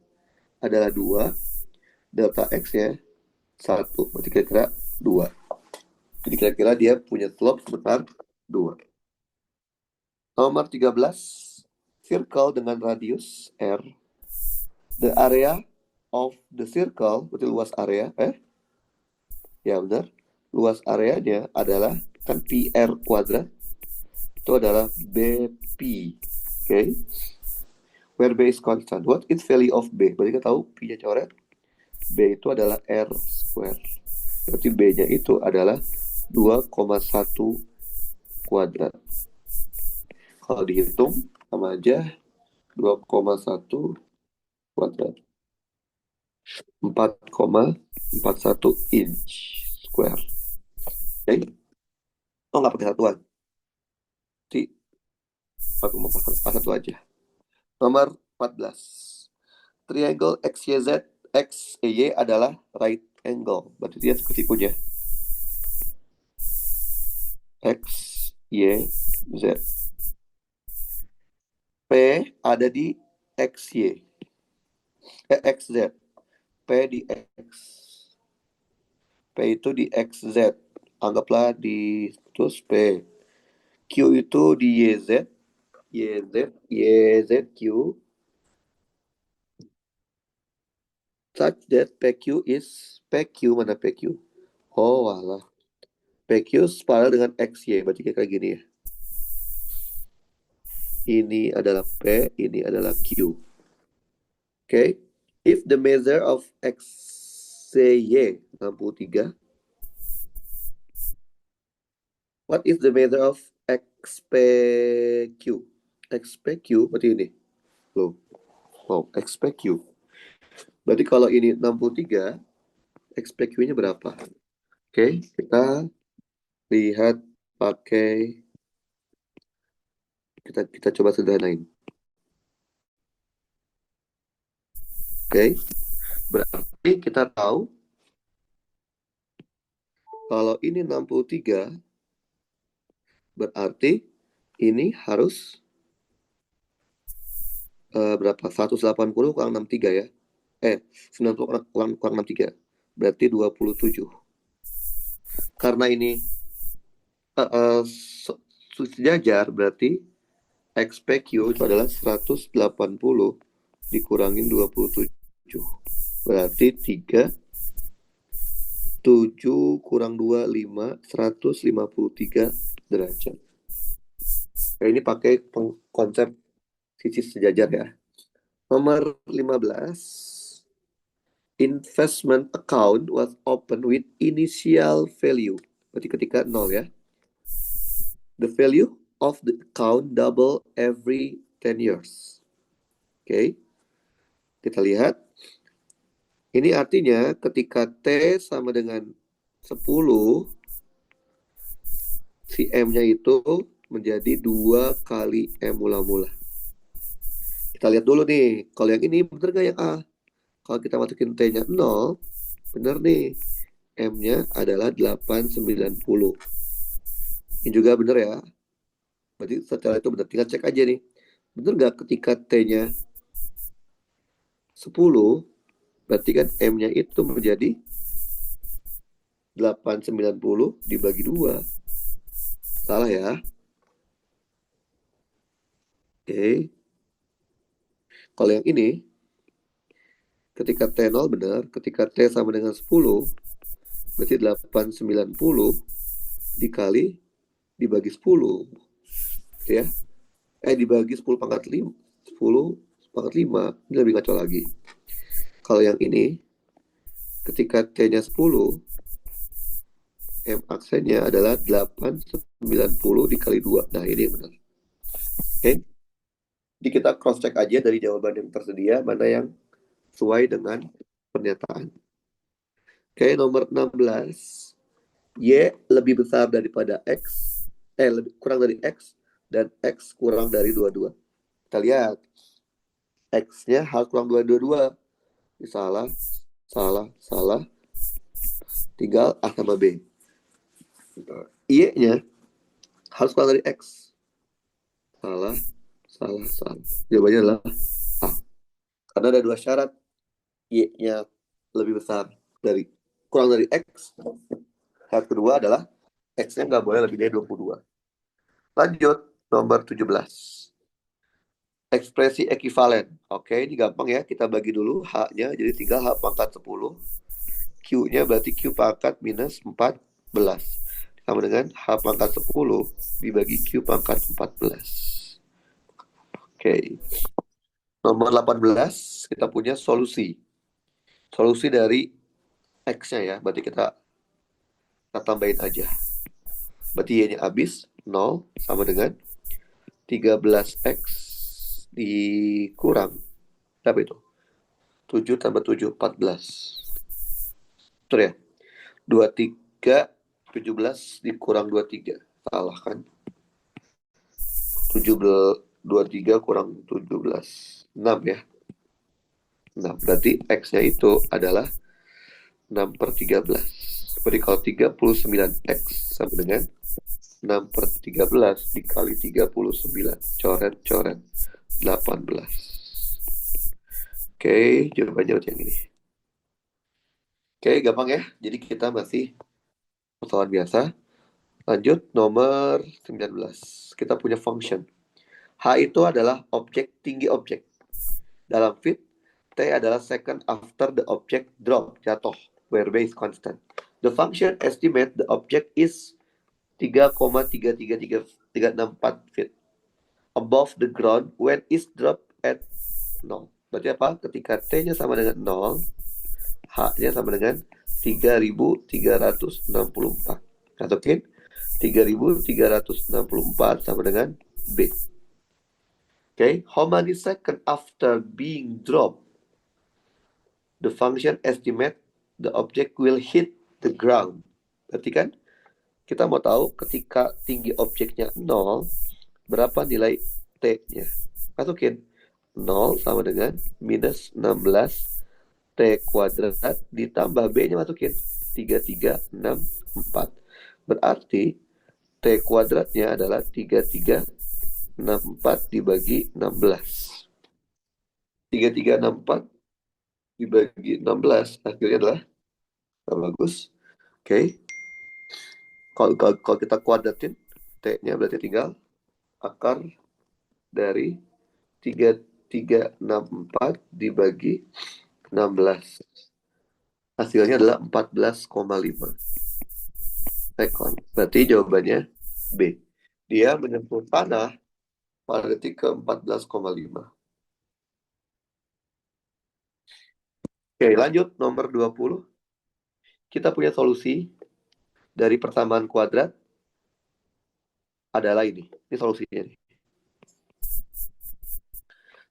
A: adalah 2. Delta X-nya 1. Berarti kira-kira 2. Jadi kira-kira dia punya slope sebesar 2. Nomor 13. Circle dengan radius R. The area of the circle, berarti luas area. Ya benar. Luas areanya adalah kan PR kuadrat. Itu adalah BP. Okay. Where B is constant. What is value of B? Berarti kita tahu P-nya coret. B itu adalah R square. Berarti B-nya itu adalah 2,1 kuadrat. Kalau dihitung sama aja 2,1 kuadrat. 4,41 inch square. Oke. Oh, nggak pakai satuan. Jadi 4,41 aja. Nomor 14. Triangle XYZ XY adalah right angle. Berarti dia seperti punya X, Y, Z. P ada di XY. XZ. P di X. P itu di XZ. Anggaplah di terus P. Q itu di YZ. YZQ. Such that PQ is PQ, mana PQ? Oh, walah. PQ sepadan dengan XY, berarti kayak gini ya. Ini adalah P, ini adalah Q. Okay? If the measure of XY 63, what is the measure of XPQ? XPQ berarti ini. Loh. Oh, XPQ. Berarti kalau ini 63, XPQ-nya berapa? Oke, kita lihat pakai kita coba sederhanain. Oke. Berarti kita tahu kalau ini 63 berarti ini harus berapa? 180 kurang 63 ya. 90 kurang 63. Berarti 27. Karena ini sejajar berarti XPQ itu adalah 180 dikurangin 27. Berarti 3 7 kurang 2 5 153 derajat. Nah, ini pakai konsep sisi sejajar ya. Nomor 15. Investment account was opened with initial value. Berarti ketika 0 ya. The value of the account double every 10 years. Oke. Kita lihat. Ini artinya ketika T sama dengan 10, si M-nya itu menjadi 2 kali M mula-mula. Kita lihat dulu nih. Kalau yang ini bener nggak yang A? Kalau kita masukin T-nya 0, bener nih. M-nya adalah 890. Ini juga bener ya. Berarti setelah itu bener. Tinggal cek aja nih. Bener nggak ketika T-nya 10, berarti kan M-nya itu menjadi 890 dibagi 2. Salah ya. Oke. Kalau yang ini, ketika T0 benar, ketika T sama dengan 10, berarti 890 dikali dibagi 10. Gitu ya. Dibagi 10 pangkat 5. 10 pangkat 5. Ini lebih kacau lagi. Kalau yang ini, ketika T-nya 10, M aksennya adalah 890 dikali 2. Nah, ini benar. Oke. Jadi kita cross check aja dari jawaban yang tersedia mana yang sesuai dengan pernyataan. Oke, nomor 16. Y lebih besar daripada X. Kurang dari X. Dan X kurang dari 22. Kita lihat. X-nya harus kurang 22. Salah. Tinggal A sama B. Y-nya harus kurang dari X. Salah. Jawabannya adalah A. Karena ada 2 syarat. Y-nya lebih besar kurang dari X. Syarat kedua adalah X-nya nggak boleh lebih dari 22. Lanjut, nomor 17. Ekspresi ekivalen. Oke, ini gampang ya. Kita bagi dulu H-nya. Jadi tinggal H pangkat 10. Q-nya berarti Q pangkat minus 14. Sama dengan H pangkat 10 dibagi Q pangkat 14. Oke. Nomor 18, kita punya solusi. Solusi dari X-nya ya. Berarti kita tambahin aja. Berarti Y-nya habis 0 sama dengan 13X dikurang. Berapa itu? 7 tambah 7, 14. Betul ya? 23, 17 dikurang 23. Salah kan? 23 kurang 17. 6 ya. 6. Berarti X-nya itu adalah 6/13. Berarti kalau 39X sama dengan 6/13 dikali 39. Coret. 18. Oke, jawabannya yang ini. Oke, gampang ya. Jadi kita masih persoalan biasa. Lanjut, nomor 19. Kita punya function. H itu adalah tinggi objek. Dalam fit, T adalah second after the object drop, jatuh, where B is constant. The function estimate the object is 3,33364 feet. above the ground when it's dropped at 0. Berarti apa? Ketika T-nya sama dengan 0, H-nya sama dengan 3.364. Masukin 3.364 sama dengan B. Okay, how many seconds after being dropped the function estimate the object will hit the ground? Berarti kan kita mau tahu ketika tinggi objeknya 0, berapa nilai T-nya. Masukin 0 sama dengan minus 16 T kuadrat ditambah B-nya masukin 3364. Berarti T kuadratnya adalah 3364 dibagi 16. 3364 dibagi 16 hasilnya adalah bagus. Oke. Kalau kita kuadratin T-nya berarti tinggal akar dari 3364 dibagi 16. Hasilnya adalah 14,5 sekon. Berarti jawabannya B. Dia menyentuh tanah pada detik ke 14,5. Oke, lanjut nomor 20. Kita punya solusi dari persamaan kuadrat adalah ini. Ini solusinya nih.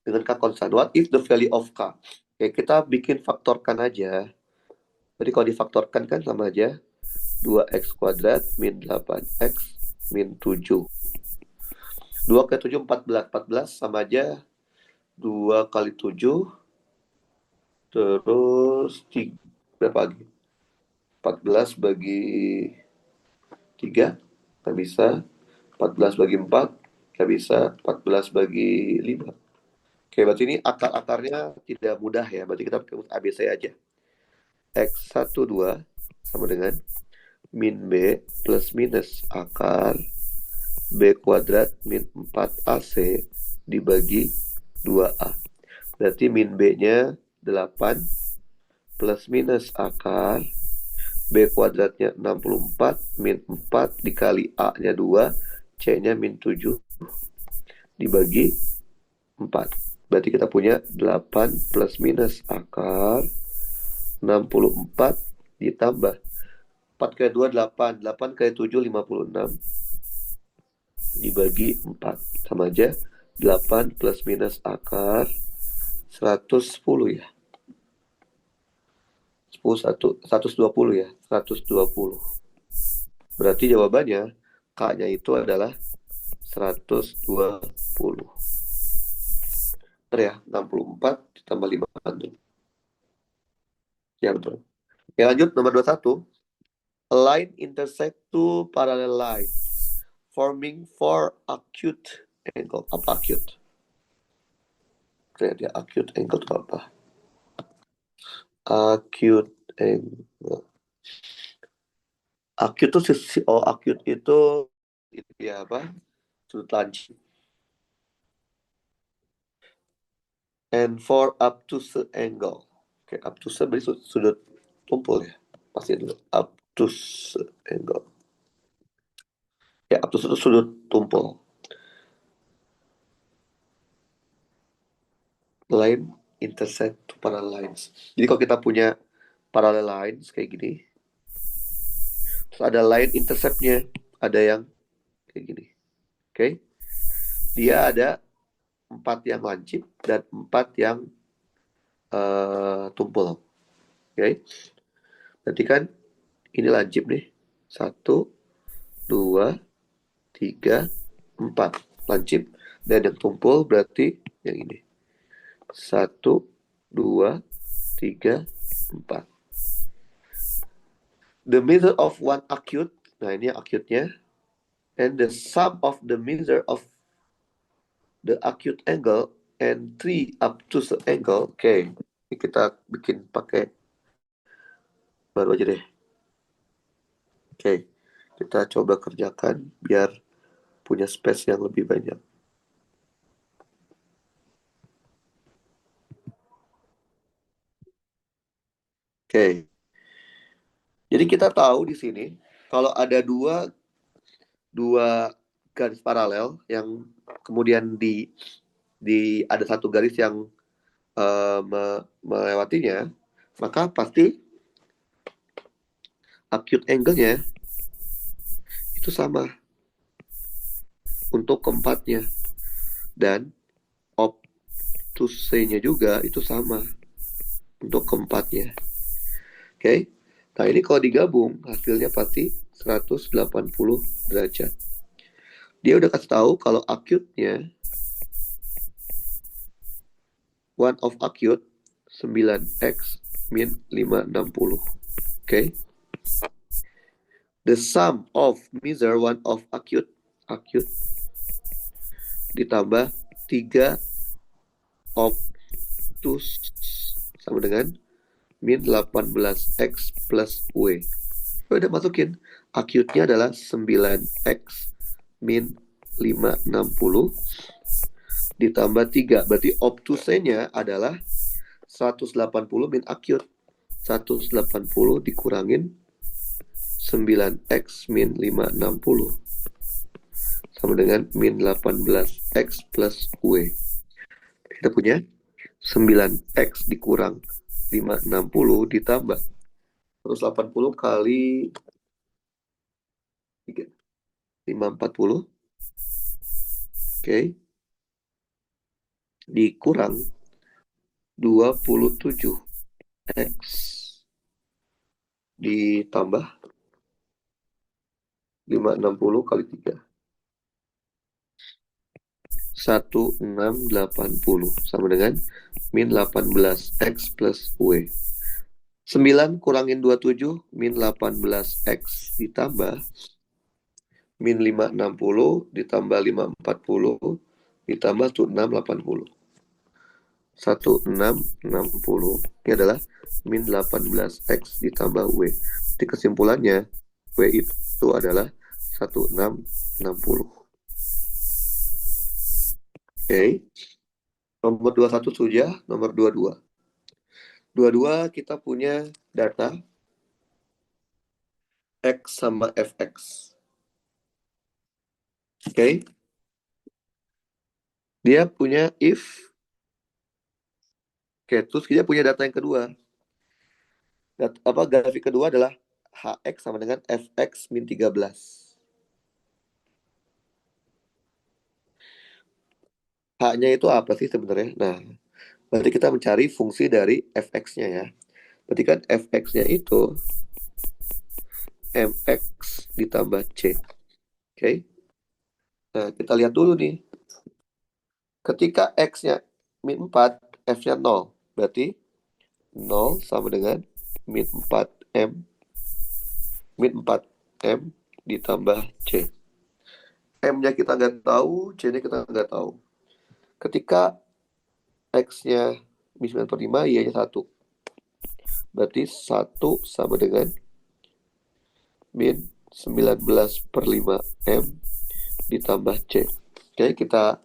A: Dengan K konstan. What is the value of K? Oke, kita bikin faktorkan aja. Jadi kalau difaktorkan kan sama aja 2x kuadrat min 8x min 7. 2 ke 7, 14. 14 sama aja 2 kali 7. Terus 3, berapa lagi? 14 bagi 3, nggak bisa. 14 bagi 4, nggak bisa. 14 bagi 5. Oke, berarti ini akar-akarnya tidak mudah ya. Berarti kita pakai ABC aja. X12 sama dengan min B plus minus akar B kuadrat min 4AC dibagi 2A. Berarti min B-nya 8 plus minus akar B kuadratnya 64 min 4 dikali A-nya 2, C-nya min 7 dibagi 4. Berarti kita punya 8 plus minus akar 64 ditambah 4 kali 2, 8. 8 kali 7, 56 dibagi 4. Sama aja 8 plus minus akar 110 ya. 120 ya. 120. Berarti jawabannya K-nya itu adalah 120. Benar ya, 64 ditambah 5 kandung. Ya betul. Oke, lanjut nomor 21. A line intersect two parallel lines forming four acute angle. Apa acute? Dia acute angle itu apa? Acute angle. Acute itu acute itu ya apa? Sudut lancip. And four obtuse angle. Oke, obtuse berarti sudut tumpul ya. Pasti dulu. Obtuse angle. Ya, obtuse itu sudut tumpul. Line intersect two parallel lines. Jadi kalau kita punya parallel lines kayak gini, terus ada line interceptnya, ada yang kayak gini. Oke. Dia ada 4 yang lancip dan 4 yang tumpul. Oke. Berarti kan ini lancip nih. 1, 2, 3, 4. Lancip. Dan yang tumpul berarti yang ini. 1, 2, 3, 4. The measure of one acute. Nah, ini acute-nya. And the sum of the measure of the acute angle and 3 obtuse angle. Oke. Ini kita bikin pakai baru aja deh. Oke. Kita coba kerjakan biar punya space yang lebih banyak. Oke. Jadi kita tahu di sini kalau ada dua garis paralel yang kemudian di ada satu garis yang melewatinya, maka pasti acute angle-nya itu sama untuk keempatnya, dan obtuse-nya juga itu sama untuk keempatnya. Oke. Nah, ini kalau digabung hasilnya pasti 180 derajat. Dia udah kasih tahu kalau acute-nya, one of acute 9x min 560. Oke. The sum of measure one of acute ditambah 3 obtuse sama dengan min 18x plus W. Udah masukin. Acute-nya adalah 9x min 560 ditambah 3. Berarti obtuse-nya adalah 180 min acute. 180 dikurangin 9x min 560 sama dengan min 18x plus W. Kita punya 9x dikurang 560 ditambah 180 kali 3, 540. Oke. Dikurang 27x ditambah 560 kali 3. 1680 sama dengan min 18x plus W. 9 kurangin 27 min 18x ditambah min 560 ditambah 540 ditambah 1680. 1660 ini adalah min 18x ditambah W. Jadi kesimpulannya W itu adalah 1660. Oke. Nomor 21 sudah, nomor 22. 22 kita punya data X sama Fx. Oke. Dia punya if. Oke, terus dia punya data yang kedua. Grafik kedua adalah Hx sama dengan Fx min 13. H-nya itu apa sih sebenarnya? Nah, berarti kita mencari fungsi dari Fx-nya ya. Berarti kan Fx-nya itu Mx ditambah C. Oke. Nah, kita lihat dulu nih. Ketika X-nya min 4, F-nya 0. Berarti 0 sama dengan min 4M. Min 4M ditambah C. M-nya kita nggak tahu, C-nya kita nggak tahu. Ketika X-nya min 9/5, Y-nya 1. Berarti 1 sama dengan min 19/5M ditambah C. Oke, kita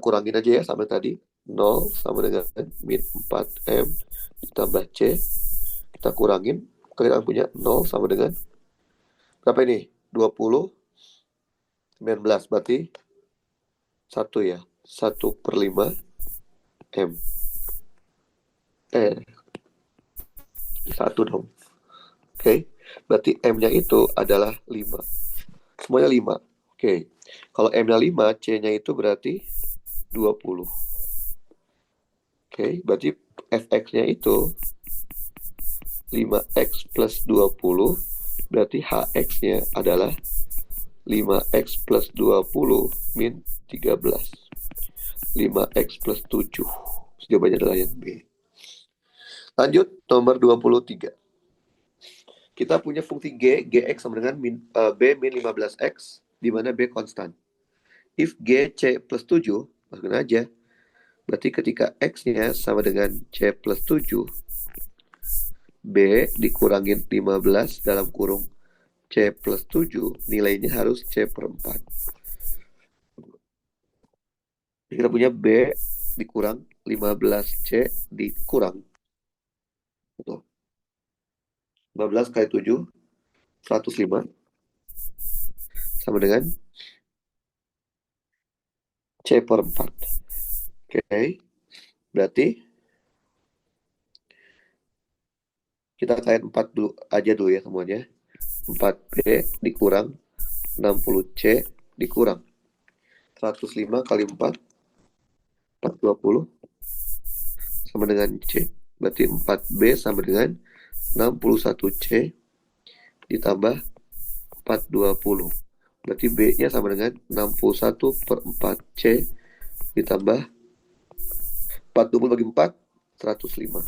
A: kurangin aja ya sama tadi. 0 sama dengan min 4M ditambah C. Kita kurangin. Kita punya 0 sama dengan berapa ini? 20, 19. Berarti 1 ya. 1/5 M. 1 dong. Oke. Berarti M-nya itu adalah 5. Semuanya 5. Oke. Kalau M-nya 5, C-nya itu berarti 20. Oke. Berarti Fx-nya itu 5x plus 20. Berarti Hx-nya adalah 5x plus 20 min 13. 5x plus 7. Jawabannya adalah yang B. Lanjut, nomor 23. Kita punya fungsi G, Gx sama dengan B min 15x, di mana B konstan. If G, C plus 7, masukin aja. Berarti ketika X-nya sama dengan C plus 7, B dikurangin 15 dalam kurung C plus 7, nilainya harus C per 4. Kita punya B dikurang 15C dikurang 15 kali 7, 105. sama dengan C per 4. Oke, berarti kita kalian 4 dulu aja dulu ya semuanya. 4B dikurang 60C dikurang 105 kali 4, 420 sama dengan C. Berarti 4B sama dengan 61C ditambah 420. Berarti B-nya sama dengan 61 per 4C ditambah 420 bagi 4, 105.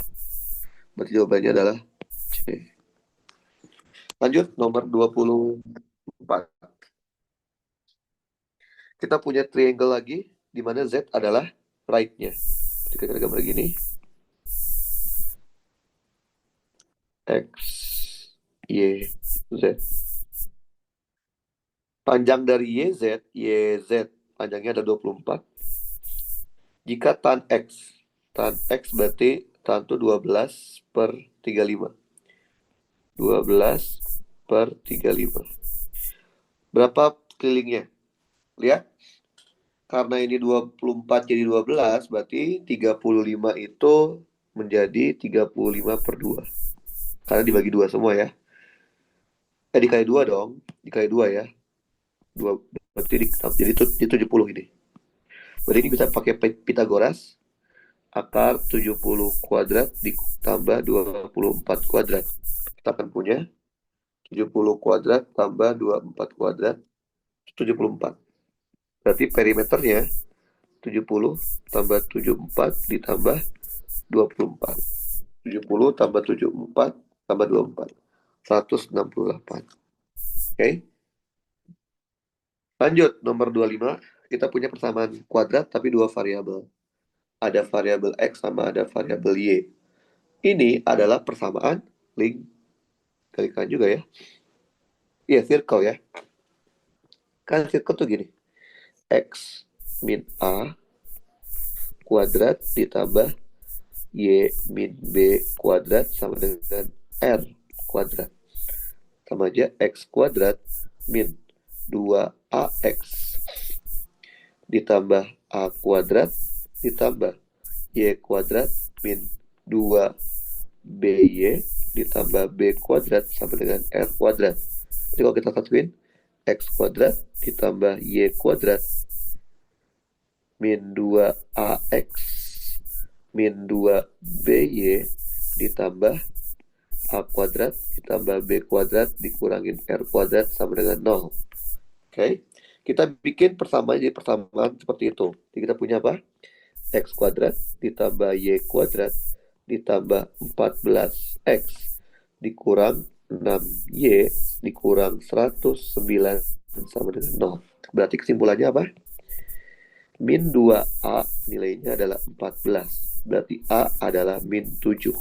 A: Berarti jawabannya adalah C. Lanjut, nomor 24. Kita punya triangle lagi, di mana Z adalah right-nya. Jika kita gambar gini. X, Y, Z. Panjang dari YZ panjangnya ada 24. Jika tan X berarti tan itu 12 per 35. 12 per 35. Berapa kelilingnya? Lihat. Karena ini 24 jadi 12, berarti 35 itu menjadi 35 per 2. Karena dibagi 2 semua ya. Dikali 2 dong. Dikali 2 ya. 2, berarti jadi itu 70 ini. Berarti ini bisa pakai Pitagoras. Akar 70 kuadrat ditambah 24 kuadrat. Kita akan punya 70 kuadrat tambah 24 kuadrat 74. Berarti perimeternya 70 tambah 74 ditambah 24. 70 tambah 74 tambah 24. 168. Oke. Lanjut, nomor 25. Kita punya persamaan kuadrat tapi 2 variabel. Ada variabel X sama ada variabel Y. Ini adalah persamaan link. Kalikan juga ya. Iya, circle ya. Kan circle tuh gini. X min A kuadrat ditambah Y min B kuadrat sama dengan R kuadrat. Sama aja X kuadrat min 2AX ditambah A kuadrat ditambah Y kuadrat min 2BY ditambah B kuadrat sama dengan R kuadrat. Jadi kalau kita satuin X kuadrat ditambah Y kuadrat min 2AX min 2BY ditambah A kuadrat ditambah B kuadrat dikurangin R kuadrat sama dengan 0. Oke. Kita bikin persamaan jadi persamaan seperti itu. Jadi kita punya apa? X kuadrat ditambah Y kuadrat ditambah 14X dikurang 6Y dikurang 109 sama dengan 0. Berarti kesimpulannya apa? Min 2A nilainya adalah 14. Berarti A adalah min 7.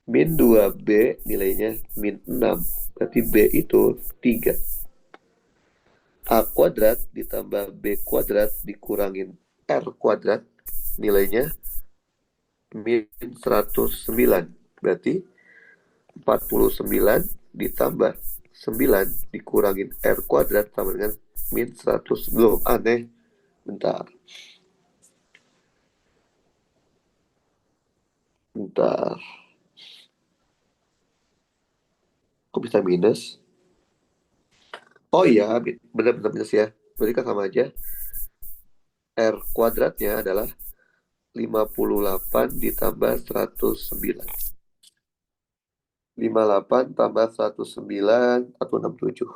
A: Min 2B nilainya min 6. Berarti B itu 3. A kuadrat ditambah B kuadrat dikurangin R kuadrat nilainya min 109. Berarti 49 ditambah 9 dikurangin R kuadrat sama dengan min 100. Belum aneh. Bentar. Kok bisa minus? Oh iya, benar-benar minus ya. Berarti kan sama aja. R kuadratnya adalah 58 ditambah 109. 58 tambah 109, 167.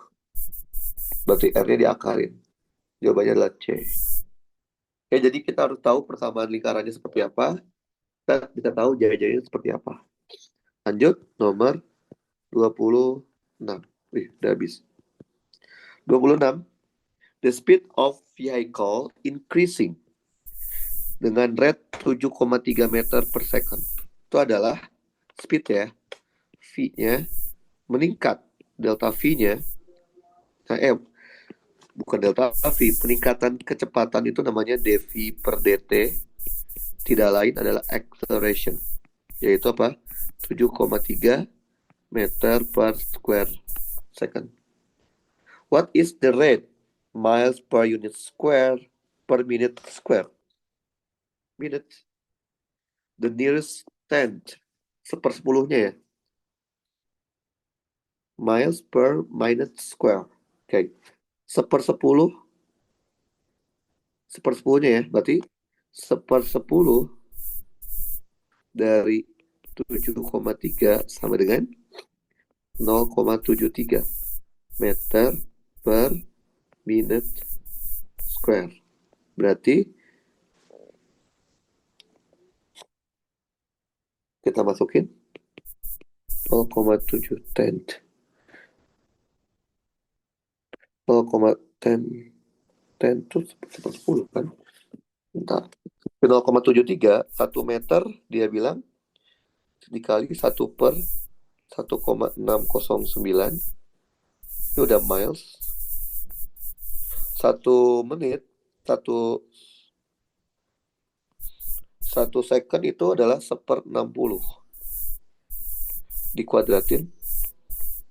A: Berarti R-nya diakarin. Jawabannya adalah C. Oke, jadi kita harus tahu persamaan lingkarannya seperti apa. Kita bisa tahu jaya-jayanya seperti apa. Lanjut, nomor 26. Udah habis. 26. The speed of vehicle increasing dengan rate 7,3 meter per second. Itu adalah speed ya. V-nya meningkat. Delta V-nya. Bukan delta V. Peningkatan kecepatan itu namanya dV per dt. Tidak lain adalah acceleration. Yaitu apa? 7,3 meter per square second. What is the rate? Miles per unit square per minute square. Minute. The nearest tenth. Sepersepuluhnya ya. Miles per minute square. Oke. Sepersepuluh. Sepersepuluhnya ya. Berarti sepersepuluh dari 7,3 sama dengan 0,73 meter per minute square. Berarti kita masukin 0,7 tenth. 0,10 itu sepersepuluh kan? Bentar. 0,73 1 meter dia bilang dikali 1 per 1,609 ini udah miles. 1 menit 1 second itu adalah 1/60 dikuadratin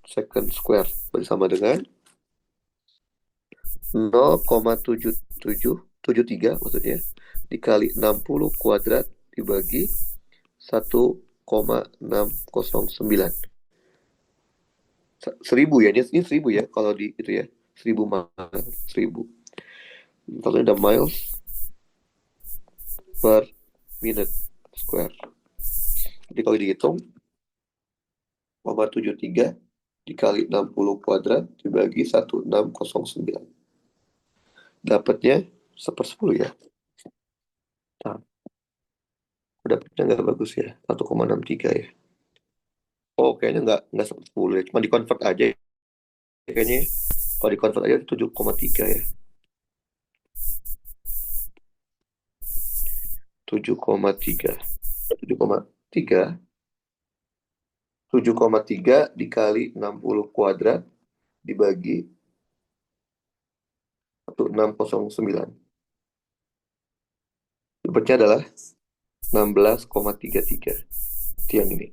A: second square bersama dengan 0,7773 maksudnya dikali 60 kuadrat dibagi 1,609 1000 ya, ini 1000 ya kalau di itu ya 1000 miles 1000 kalau ada miles per minute square. Jadi kalau dihitung 0,73 dikali 60 kuadrat dibagi 1609 dapatnya 1/10 ya. Nah, dapatnya nggak bagus ya 1,63 ya. Oh kayaknya nggak 1/10 ya, cuma di-convert aja ya. Kayaknya kalau di-convert aja 7,3 ya. 7,3 7,3 7,3 dikali 60 kuadrat dibagi 1609 dapatnya adalah 16,33 itu yang ini.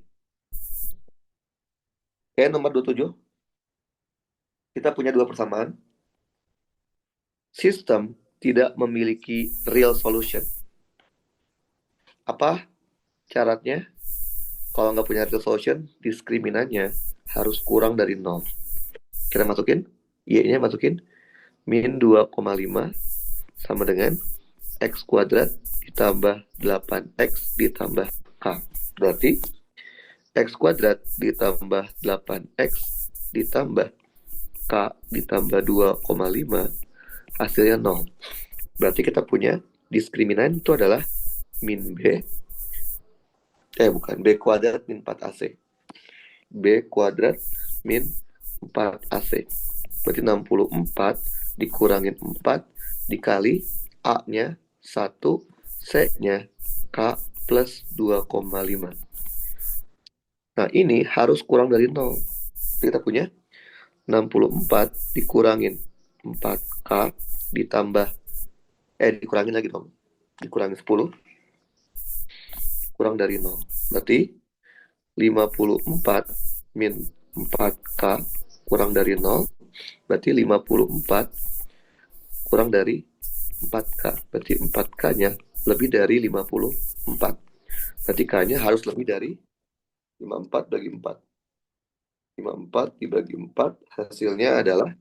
A: Oke, nomor 27 kita punya dua persamaan. Sistem tidak memiliki real solution. Apa syaratnya? Kalau nggak punya real solution, diskriminannya harus kurang dari 0. Kita masukin, Y-nya masukin, min 2,5 sama dengan X kuadrat ditambah 8X ditambah K. Berarti X kuadrat ditambah 8X ditambah K ditambah 2,5 hasilnya 0. Berarti kita punya diskriminan itu adalah min B bukan, B kuadrat min 4AC. B kuadrat min 4AC. Berarti 64 dikurangin 4 dikali A-nya 1, C-nya K plus 2,5. Nah, ini harus kurang dari 0. Jadi kita punya 64 dikurangin 4K ditambah dikurangin lagi dong. Dikurangin 10 kurang dari 0. Berarti 54 min 4K kurang dari 0. Berarti 54 kurang dari 4K. Berarti 4K-nya lebih dari 54. Berarti K-nya harus lebih dari 54 bagi 4. 54 dibagi 4 hasilnya adalah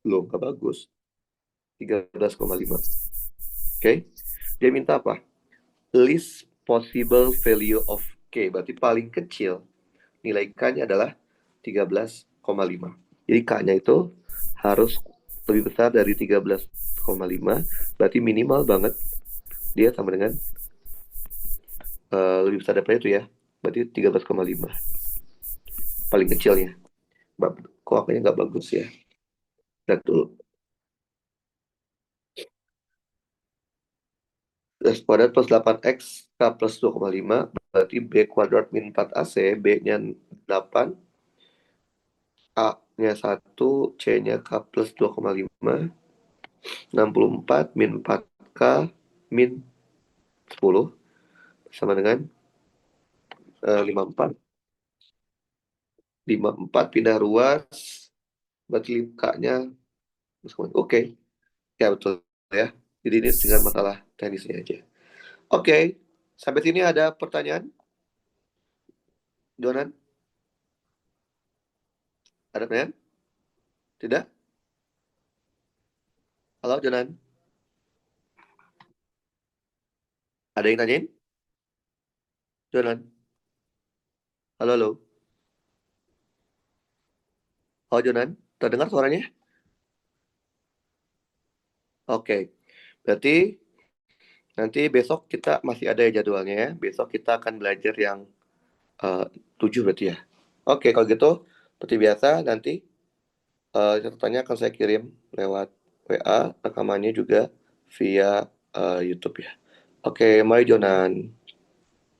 A: belum nggak bagus. 13,5. Oke. Dia minta apa? Least possible value of K. Berarti paling kecil nilai K-nya adalah 13,5. Jadi K-nya itu harus lebih besar dari 13,5. Berarti minimal banget dia sama dengan lebih besar daripada itu ya. Berarti 13,5. Paling kecilnya. Kok akhirnya nggak bagus ya. Lihat dulu. X kuadrat plus 8X K plus 2,5 berarti B kuadrat min 4AC, B-nya 8, A-nya 1, C-nya K plus 2,5, 64 min 4K min 10 sama dengan 54. 54 pindah ruas, berarti K-nya Oke, ya betul ya. Jadi ini tinggal masalah teknisnya aja. Oke, sampai sini ada pertanyaan, Jonan? Ada pertanyaan? Tidak? Halo, Jonan? Ada yang nanyain? Jonan? Halo, halo. Halo, Jonan? Terdengar suaranya? Oke, berarti nanti besok kita masih ada ya jadwalnya ya. Besok kita akan belajar yang 7 berarti ya. Oke, kalau gitu, seperti biasa nanti catatannya akan saya kirim lewat WA, rekamannya juga via YouTube ya. Oke, mari Jonan.